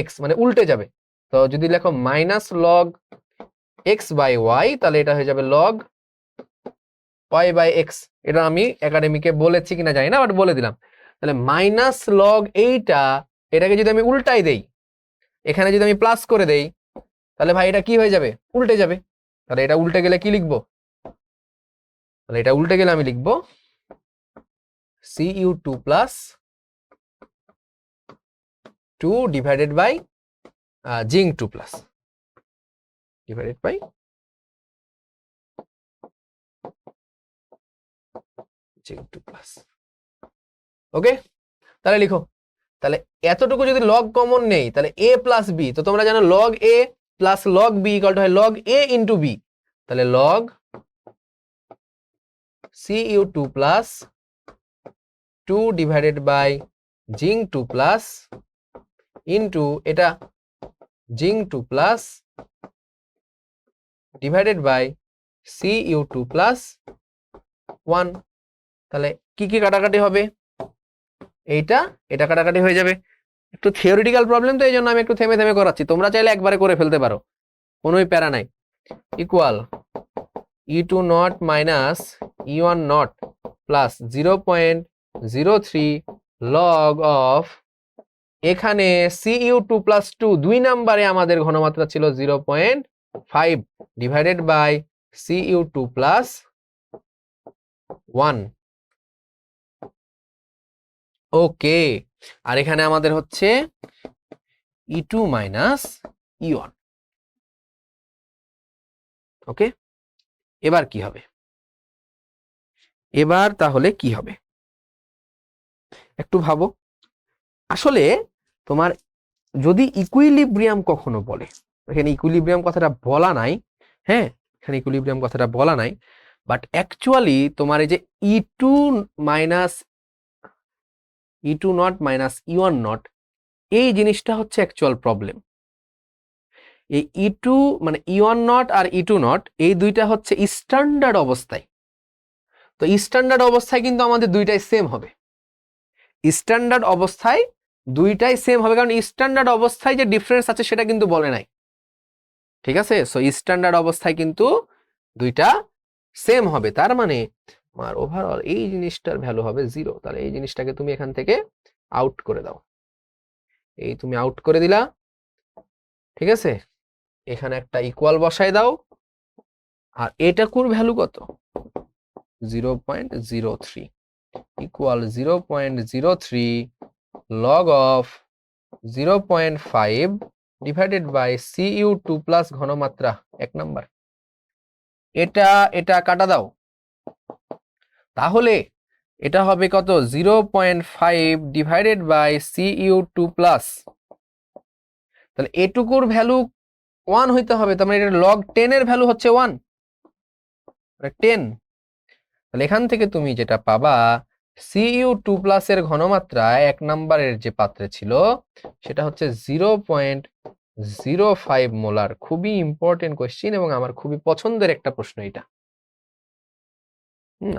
x, মানে উল্টে যাবে। তো যদি লেখো মাইনাস লগ x/y তাহলে এটা হয়ে যাবে লগ y/x। এটা আমি একাডেমিকে বলেছি কিনা জানি না, বাট বলে দিলাম। তাহলে মাইনাস লগ এটাকে যদি আমি উল্টাই দেই, এখানে যদি আমি প্লাস করে দেই তাহলে ভাই এটা কি হয়ে যাবে? উল্টে যাবে। তাহলে এটা উল্টে গেলে কি লিখবো? তাহলে এটা উল্টে গেলে আমি লিখবো Cu2 plus 2 divided by zinc 2 plus divided by zinc 2 plus. Okay, তাহলে লিখো, তাহলে এতটুকু যদি লগ কমন নেই তাহলে a প্লাস বি, তো তোমরা জানো log a plus log B equal to হয় লগ a ইন্টু বি। তাহলে log Cu2 plus 2 divided by zinc 2 plus into এটা zinc 2 plus divided by Cu2 plus 1। তাহলে কি কি কাটাকাটি হবে? এটা কাটাকাটি হয়ে যাবে। একটু থিওরিটিক্যাল প্রবলেম তো এই জন্য আমি একটু থেমে থেমে করাচ্ছি, তোমরা চাইলে একবারে করে ফেলতে পারো, কোনোই প্যারা নাই। Equal E2 not minus E1 not plus 0.03 log of, এখানে Cu2 প্লাস 2 2 নাম্বারে আমাদের ঘনমাত্রা ছিল 0.5 ডিভাইডেড বাই Cu2 প্লাস 1। ওকে, আর এখানে আমাদের হচ্ছে E2 মাইনাস E1। ওকে, এবার কি হবে? এবার তাহলে কি হবে একটু ভাবো। আসলে তোমার যদি ইকুইলিব্রিয়াম কখনো বলে, এখানে ইকুইলিব্রিয়াম কথাটা বলা নাই, হ্যাঁ, এখানে ইকুইলিব্রিয়াম কথাটা বলা নাই, বাট অ্যাকচুয়ালি তোমার এই যে E2 not minus E1 not, এই জিনিসটা হচ্ছে অ্যাকচুয়াল প্রবলেম। এই E2 মানে E1 not R E2 not এই দুইটা হচ্ছে স্ট্যান্ডার্ড অবস্থায়। তো স্ট্যান্ডার্ড অবস্থায় কিন্তু আমাদের দুইটাই সেম হবে, স্ট্যান্ডার্ড অবস্থায় দুইটাই সেম হবে, কারণ স্ট্যান্ডার্ড অবস্থায় যে ডিফারেন্স আছে সেটা কিন্তু বলে নাই, ঠিক আছে? সো স্ট্যান্ডার্ড অবস্থায় কিন্তু দুইটা সেম হবে, তার মানে আমার ওভারঅল এই জিনিসটার ভ্যালু হবে 0। তাহলে এই জিনিসটাকে তুমি এখান থেকে আউট করে দাও, এই তুমি আউট করে দিলা, ঠিক আছে? এখানে একটা ইকুয়াল বসাই দাও, আর এটাকুর ভ্যালু কত? 0.03 equal 0.03 log of 0.5 divided by Cu2 plus ঘনমাত্রা 1 নাম্বার। এটা কাটা দাও, তাহলে এটা হবে কত? 0.5 ডিভাইডেড বাই Cu2 প্লাস, তাহলে এটুকুর ভ্যালু 1 হইতে হবে, তার মানে এটা লগ 10 এর ভ্যালু হচ্ছে 1, 10। তাহলে এখান থেকে তুমি যেটা পাবা Cu2+ এর ঘনমাত্রা 1 নম্বরের যে পাত্রে ছিল সেটা হচ্ছে 0.05 মোলার। খুবই ইম্পর্টেন্ট কোশ্চিন এবং আমার খুবই পছন্দের একটা প্রশ্ন এটা।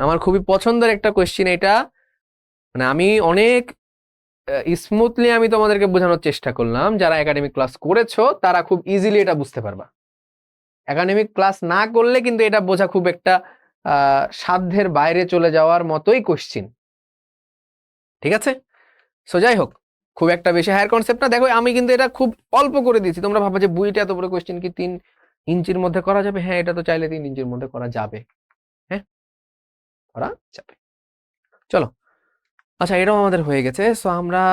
আমার খুবই পছন্দের একটা কোশ্চিন এটা। মানে আমি অনেক স্মুথলি আমি তোমাদেরকে বোঝানোর চেষ্টা করলাম, যারা একাডেমিক ক্লাস করেছো তারা খুব ইজিলি এটা বুঝতে পারবা। একাডেমিক ক্লাস না করলে কিন্তু এটা বোঝা খুব একটা সাধ্যের বাইরে চলে যাওয়ার মতোই কোশ্চিন। ঠিক আছে, সো যাই হোক, খুব একটা বেশি হায়ার কনসেপ্ট না। দেখো আমি কিন্তু এটা খুব অল্প করে দিয়েছি। তোমরা ভাবো যে বুইটা এত বড় কোশ্চেন কি 3 ইঞ্চির মধ্যে করা যাবে? হ্যাঁ, এটা তো চাইলে 3 ইঞ্চির মধ্যে করা যাবে। হ্যাঁ, করা যাবে। চলো, আচ্ছা এটাও আমাদের হয়ে গেছে। সো আমরা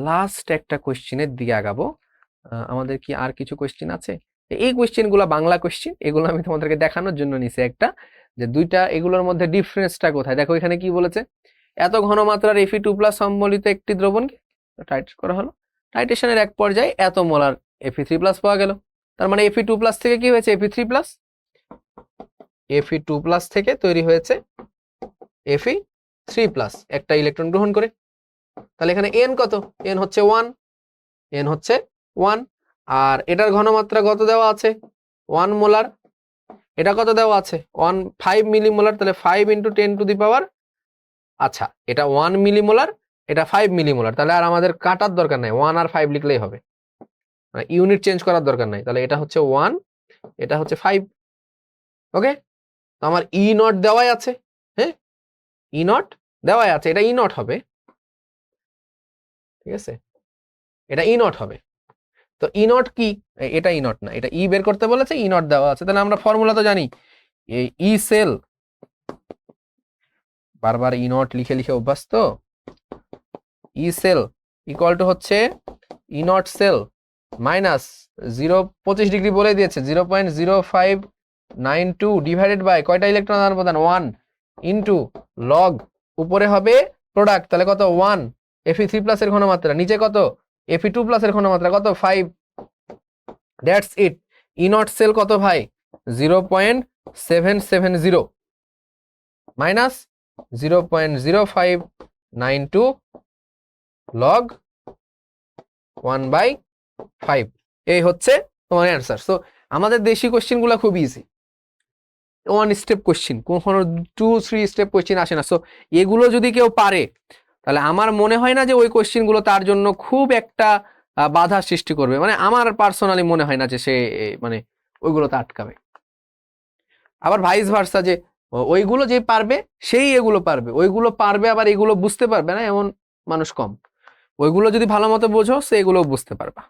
লাস্ট একটা কোশ্চেনের দিকে আগাবো। আমাদের কি আর কিছু কোশ্চেন আছে? এই কোশ্চেনগুলো বাংলা কোশ্চেন, এগুলো আমি তোমাদেরকে দেখানোর জন্য নিছি একটা, যে দুইটা এগুলোর মধ্যে ডিফারেন্সটা কোথায়। দেখো এখানে কি বলেছে, এত ঘনমাত্রার Fe2+ সম্বলিত একটি দ্রবণকে টাইট করা হলো, টাইটেশনের এক পর্যায়ে এত মোলার Fe3+ পাওয়া গেল। তার মানে Fe2+ থেকে কি হয়েছে Fe3+, Fe2+ থেকে তৈরি হয়েছে Fe3+, একটা ইলেকট্রন গ্রহণ করে। তাহলে এখানে n কত? n হচ্ছে 1, n হচ্ছে 1। আর এটার ঘনমাত্রা কত দেওয়া আছে? 1 মোলার। এটা কত দেওয়া আছে? 5 মিলিমোলার। তাহলে 5 × 10⁻, আচ্ছা এটা 1 মিলিমোলার, এটা 5 মিলিমোলার। তাহলে আর আমাদের কাটার দরকার নাই, 1 আর 5 লিখলেই হবে, ইউনিট চেঞ্জ করার দরকার নাই। তাহলে এটা হচ্ছে 1, এটা হচ্ছে 5। ওকে, তো আমার E0 দেওয়াই আছে। হ্যাঁ, E0 দেওয়াই আছে, এটা E0 হবে। ঠিক আছে, এটা E0 হবে। তো E0 কি? এটা E0 না, এটা E বের করতে বলেছে, E0 দেওয়া আছে। তাহলে আমরা ফর্মুলা তো জানি, এই E সেল, বারবার E0 লিখে লিখে অভ্যাস তো। E সেল ইকুয়াল টু হচ্ছে E0 সেল মাইনাস 25 ডিগ্রি বলে দিয়েছে, 0.0592 ডিভাইডেড বাই কয়টা ইলেকট্রন আদান প্রদান? 1 ইন্টু লগ, উপরে হবে প্রোডাক্ট, তাহলে কত? 1 Fe3+ এর ঘনমাত্রা, নিচে কত? Fe2+ এর ঘনমাত্রা কত? 5। That's it. E0 সেল কত ভাই? 0.770 মাইনাস 0.0592 লগ 1/5, এই হচ্ছে তোমার অ্যান্সার। সো আমাদের দেশি কোশ্চেন গুলা খুব ইজি, 1 স্টেপ কোশ্চেন, কখনো 2-3 স্টেপ কোশ্চেন আসে না। সো এগুলো যদি কেউ পারে, তাহলে আমার মনে হয় না যে ওই কোশ্চেন গুলো তার জন্য খুব একটা বাধা সৃষ্টি করবে। মানে আমার পার্সোনালি মনে হয় না যে সে মানে ওইগুলোতে আটকাবে। আবার ভাইস ভার্সা, যে ওইগুলো যে পারবে সেই এগুলো পারবে, ওইগুলো পারবে আবার এগুলো বুঝতে পারবে না, এমন মানুষ কম। ওইগুলো যদি ভালো মতো বোঝো সে এগুলো বুঝতে পারবা।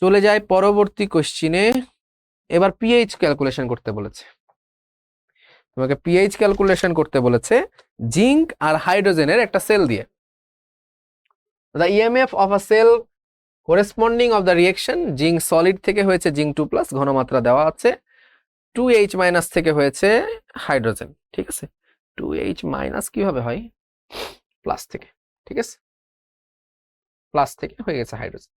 চলে যায় পরবর্তী কোশ্চিনে। এবার পিএইচ ক্যালকুলেশন করতে বলেছে, তোমাকে পিএইচ ক্যালকুলেশন করতে বলেছে জিঙ্ক আর হাইড্রোজেনের একটা সেল দিয়ে। The EMF of a cell corresponding of the reaction zinc solid থেকে হয়েছে জিঙ্ক 2+, ঘনমাত্রা দেওয়া আছে 2H- থেকে হয়েছে হাইড্রোজেন। ঠিক আছে, 2H- কিভাবে হয়? প্লাস থেকে। ঠিক আছে, প্লাস থেকে হয়ে গেছে হাইড্রোজেন।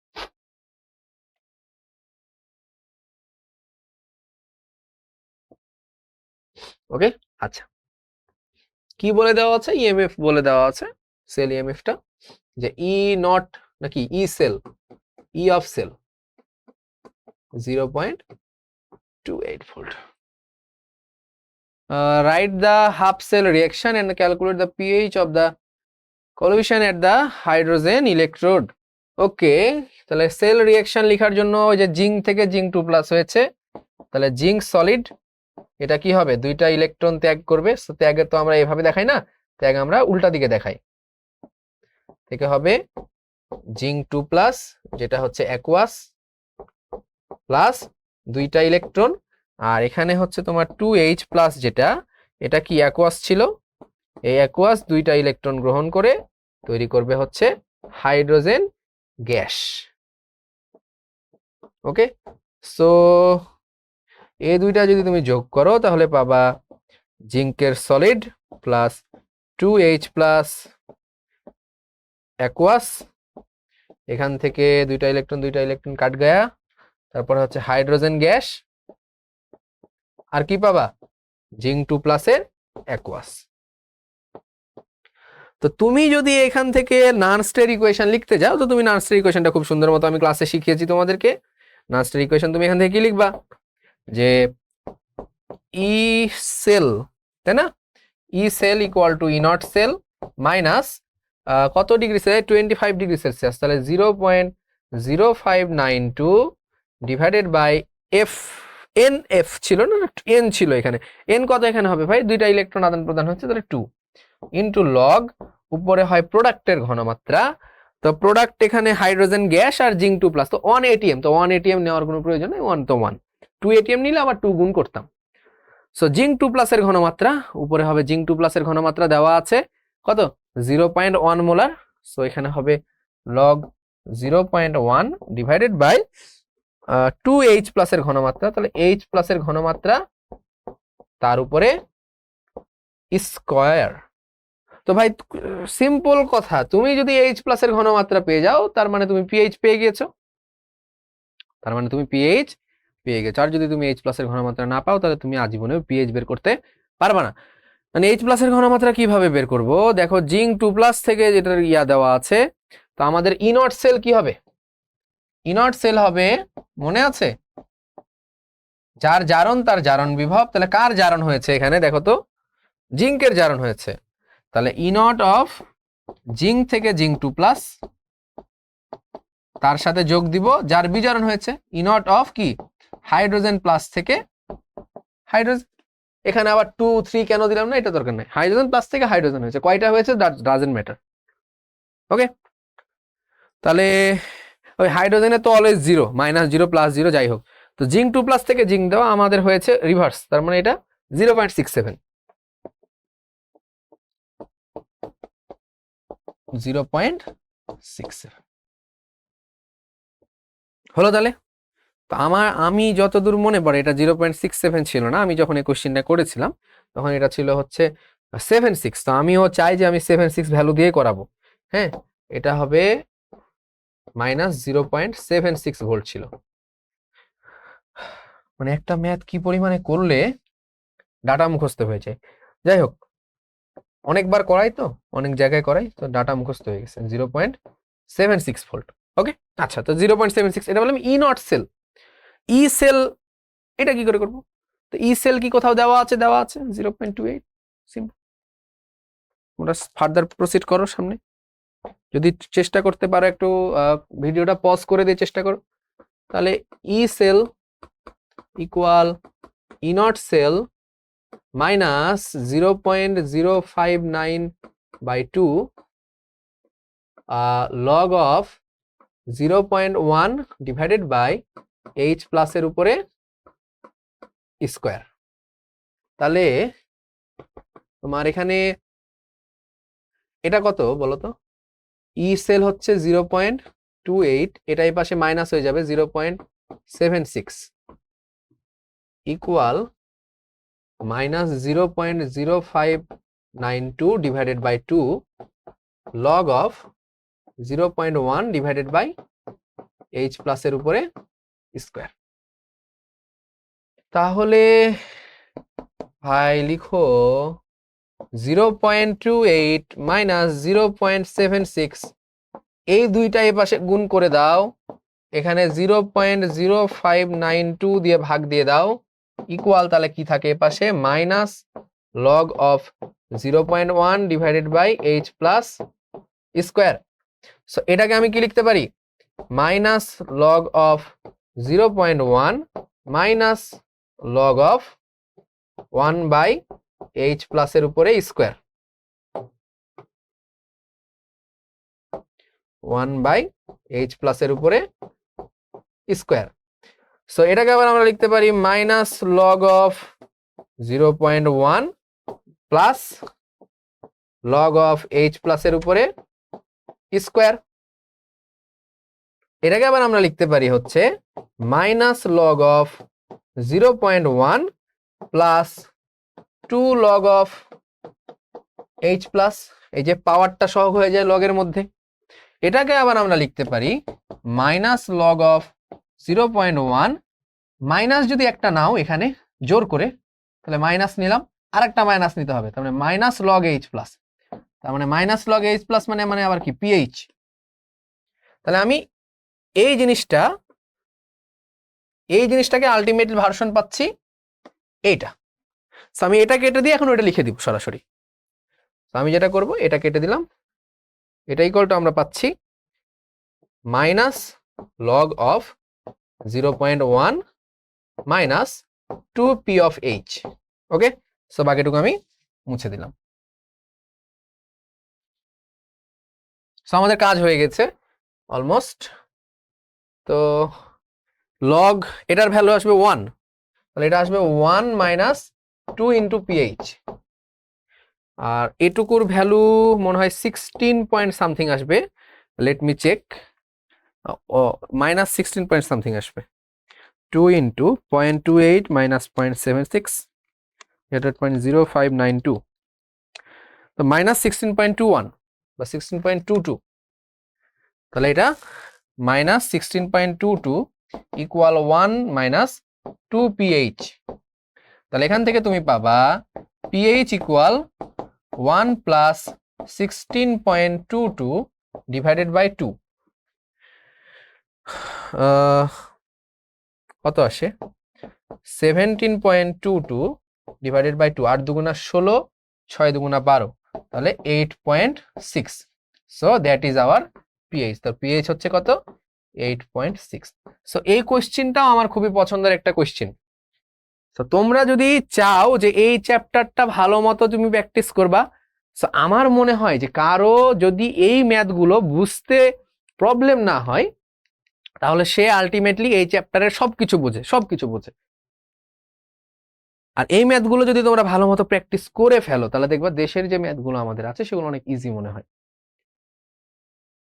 ওকে, আচ্ছা কি বলে দেওয়া আছে? ইএমএফ বলে দেওয়া আছে, সেল ইএমএফটা, যে E0 নাকি E cell, E of cell 0.28 volt. Write the half cell reaction and calculate the pH of the solution at the hydrogen electrode. ওকে, তাহলে সেল রিঅ্যাকশন লেখার জন্য ওই যে জিঙ্ক থেকে জিঙ্ক 2+ হয়েছে, তাহলে জিঙ্ক সলিড, এটা কি হবে? দুইটা ইলেকট্রন ত্যাগ করবে। সো ত্যাগের তো আমরা এভাবে দেখাই না, ত্যাগ আমরা উল্টা দিকে দেখাই। থেকে হবে জিঙ্ক 2+, যেটা হচ্ছে অ্যাকুয়াস, প্লাস দুইটা ইলেকট্রন, আর এখানে হচ্ছে তোমার 2H+, যেটা এটা কি অ্যাকুয়াস ছিল, এই অ্যাকুয়াস দুইটা ইলেকট্রন গ্রহণ করে তৈরি করবে হচ্ছে হাইড্রোজেন গ্যাস। ওকে, সো এই দুইটা যদি তুমি যোগ করো তাহলে পাবা জিঙ্কের সলিড প্লাস 2H+ অ্যাকুয়াস, এখান থেকে দুইটা ইলেকট্রন কাট গয়া, তারপর হচ্ছে হাইড্রোজেন গ্যাস, আর কি পাবা? জিঙ্ক 2+ এর অ্যাকুয়াস। তো তুমি যদি এখান থেকে নার্সটের ইকুয়েশন লিখতে যাও তো তুমি নার্সটের ইকুয়েশনটা খুব সুন্দর মতো আমি ক্লাসে শিখিয়েছি তোমাদেরকে। নার্সটের ইকুয়েশন তুমি এখান থেকে কি লিখবা, যে ই সেল, তাই না, E cell equal to E naught cell minus কত ডিগ্রি সেলসিয়াস, 25 ডিগ্রি সেলসিয়াস, তাহলে 0.0592 divided by F, N F ছিল না, এন ছিল এখানে, এন কত এখানে হবে ভাই, দুইটা ইলেকট্রন আদান প্রদান হচ্ছে, তাহলে 2 ইন্টু লগ, উপরে হয় প্রোডাক্টের ঘনমাত্রা, তো প্রোডাক্ট এখানে হাইড্রোজেন গ্যাস আর জিঙ্ক 2+, তো 1 এটিএম, তো 1 এটিএম নেওয়ার কোনো প্রয়োজন নেই, 1 তো 1, 2 এটিএম নিলে আবার 2 গুণ করতাম। সো জিঙ্ক 2+ এর ঘনমাত্রা, উপরে হবে জিঙ্ক 2+ এর ঘনমাত্রা দেওয়া আছে কত 0.1 মোলার, সো এখানে হবে লগ 0.1 ডিভাইডেড বাই 2H+ এর ঘনমাত্রা, তাহলে H+ এর ঘনমাত্রা তার উপরে স্কয়ার। তো ভাই সিম্পল কথা, তুমি যদি H+ এর ঘনমাত্রা পেয়ে যাও তার মানে তুমি পিএইচ পেয়ে গিয়েছো, তার মানে তুমি পিএইচ পেয়ে গেছো। আর যদি তুমি H+ এর ঘনমাত্রা না পাও তাহলে তুমি আজীবনেও পিএইচ বের করতে পারবে না। মানে H+ এর ঘনমাত্রা কিভাবে বের করব, দেখো জিঙ্ক 2+ থেকে যেটার ইয়া দেওয়া আছে, তো আমাদের ই নট সেল কি হবে, ই নট সেল হবে, মনে আছে, যার জারণ তার জারণ বিভব, তাহলে কার জারণ হয়েছে এখানে দেখো তো, জিঙ্কের জারণ হয়েছে, তাহলে ই নট অফ জিঙ্ক থেকে জিঙ্ক 2+, তার সাথে যোগ দিব যার বিজারণ হয়েছে ই নট অফ কি হাইড্রোজেন প্লাস থেকে হাইড্রোজেন, এখানে আবার 2 3 কেন দিলাম না, এটা দরকার নাই, হাইড্রোজেন প্লাস থেকে হাইড্রোজেন হয়েছে, কয়টা হয়েছে ডাজন্ট ম্যাটার। ওকে, তাহলে ওই হাইড্রোজেনে তো অলওয়েজ 0, -0 +0 যাই হোক, তো জিঙ্ক 2+ থেকে জিঙ্ক দেওয়া আমাদের হয়েছে রিভার্স, তার মানে এটা 0.67, 0.67 হলো। তাহলে তো আমি যতদূর মনে পড়ে এটা 0.67 ছিল না, আমি যখন এই কোশ্চেনটা করেছিলাম তখন এটা ছিল হচ্ছে 76, তো আমিও চাই যে আমি 76 ভ্যালু দিয়ে করাবো। হ্যাঁ, এটা হবে -0.76 ভোল্ট ছিল। মানে একটা ম্যাথ কি পরিমাণে করলে ডাটা মুখস্থ হয়ে যায়। যাই হোক, অনেকবার করাই তো, অনেক জায়গায় করাই, তো ডাটা মুখস্থ হয়ে গেছে 0.76 ভোল্ট। ওকে, আচ্ছা, তো 0.76 এটা বললাম ই নট সেল। ই সেল এটা কি করে করবো, তো ই সেল কি কোথাও দেওয়া আছে, 0.28, সিম্পল। তোমরা ফার্দার প্রসিড করো সামনে, যদি চেষ্টা করতে পারো একটু ভিডিওটা পজ করে দিয়ে চেষ্টা করো, তাহলে E cell equal E naught cell minus 0.059/2 log of 0.1 divided by H+ এর উপরে স্কয়ার। তাহলে তোমার এখানে এটা কত বলো তো, ই সেল হচ্ছে 0.28, এটা এই পাশে মাইনাস হয়ে যাবে 0.76 equal -0.0592 divided by 2 log of 0.1 divided by H+ এর উপরে স্কয়ার। তাহলে ভাই লিখো 0.28 মাইনাস 0.76, এই দুইটা এই পাশে গুণ করে দাও, এখানে 0.0592 দিয়ে ভাগ দিয়ে দাও, ইকুয়াল তাহলে কি থাকে এ পাশে minus log of 0.1 divided by H+ square. So এটাকে আমি কি লিখতে পারি, minus log of 0.1 minus log of 1/H+ এর উপরে স্কয়ার, 1/H+ এর উপরে স্কয়ার। সো এটাকে আবার আমরা লিখতে পারি minus log of 0.1 plus log of H+ এর উপরে স্কয়ার। এটাকে আবার আমরা লিখতে পারি হচ্ছে minus log of 0.1 plus 2 log of H+, এই যে পাওয়ারটা সহগ হয়ে যায় লগের মধ্যে। এটাকে আবার আমরা লিখতে পারি মাইনাস লগ অফ 0.1, মাইনাস যদি একটা নাও এখানে জোর করে, তাহলে মাইনাস নিলাম, আর একটা মাইনাস নিতে হবে, তাহলে মাইনাস লগ H+, তার মানে মাইনাস লগ এইচ প্লাস মানে মানে আবার কি পিএইচ। তাহলে আমি এই জিনিসটাকে আলটিমেট ভার্সন পাচ্ছি এইটা। সো আমি এটা কেটে দিয়ে এখন ওইটা লিখে দিব সরাসরি। তো আমি যেটা করব এটা কেটে দিলাম, এটা ইকুয়াল টু আমরা পাচ্ছি minus log of 0.1 minus 2p of H. Okay, so বাকিটুকু আমি মুছে দিলাম। সো আমাদের কাজ হয়ে গেছে অলমোস্ট। তো লগ এটার ভ্যালু আসবে 1, তাহলে এটা আসবে 1 মাইনাস 2 ইন্টু পিএইচ। আর এটুকুর ভ্যালু মনে হয় 16 পয়েন্ট সামথিং আসবে, let me check. Minus 16 point something আসবে। 2 ইন্টু 0.28 মাইনাস 0.76, এটা 0.0592, তো মাইনাস 16.21 বা 16.22। তাহলে এটা মাইনাস 16.22 ইকুয়াল 1 মাইনাস 2 পিএইচ। তাহলে এখান থেকে তুমি পাবা pH equal 1 plus 16.22 divided by 2, কত আসে 17.22 ডিভাইডেড বাই 2, 8 দুগুণা 16, 6 দুগুণা 12, তাহলে 8.6। So that is our pH. তো পিএইচ হচ্ছে কত 8.6। সো এই কোশ্চেনটাও আমার খুবই পছন্দের একটা কোশ্চেন। তো তোমরা যদি চাও যে এই চ্যাপ্টারটা ভালো মতো তুমি প্র্যাকটিস করবা, সো আমার মনে হয় যে কারো যদি এই ম্যাথগুলো বুঝতে প্রবলেম না হয় তাহলে সে আলটিমেটলি এই চ্যাপ্টারের সবকিছু বোঝে। আর এই ম্যাথগুলো যদি তোমরা ভালো মতো প্র্যাকটিস করে ফেলো তাহলে দেখবা দেশের যে ম্যাথগুলো আমাদের আছে সেগুলো অনেক ইজি মনে হয়।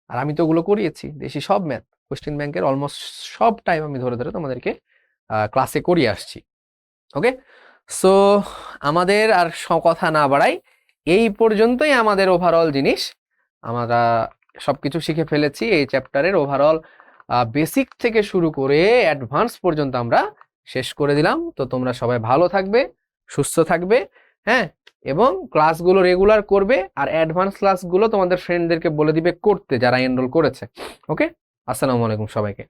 আর আমি তো ওগুলো করিয়েছি, দেশি সব ম্যাথ কোশ্চেন ব্যাংকের অলমোস্ট সব টাইম আমি ধরে ধরে তোমাদেরকে ক্লাসে করিয়ে আসছি। ওকে, সো আমাদের আর কথা না বাড়াই, এই পর্যন্তই আমাদের ওভারঅল জিনিস। আমরা সবকিছু শিখে ফেলেছি এই চ্যাপ্টারের ওভারঅল, বেসিক থেকে শুরু করে অ্যাডভান্স পর্যন্ত আমরা শেষ করে দিলাম। তো তোমরা সবাই ভালো থাকবে, সুস্থ থাকবে, হ্যাঁ, এবং ক্লাসগুলো রেগুলার করবে। আর অ্যাডভান্স ক্লাসগুলো তোমাদের ফ্রেন্ডদেরকে বলে দিবে করতে, যারা এনরোল করেছে। ওকে, আসসালামু আলাইকুম সবাইকে।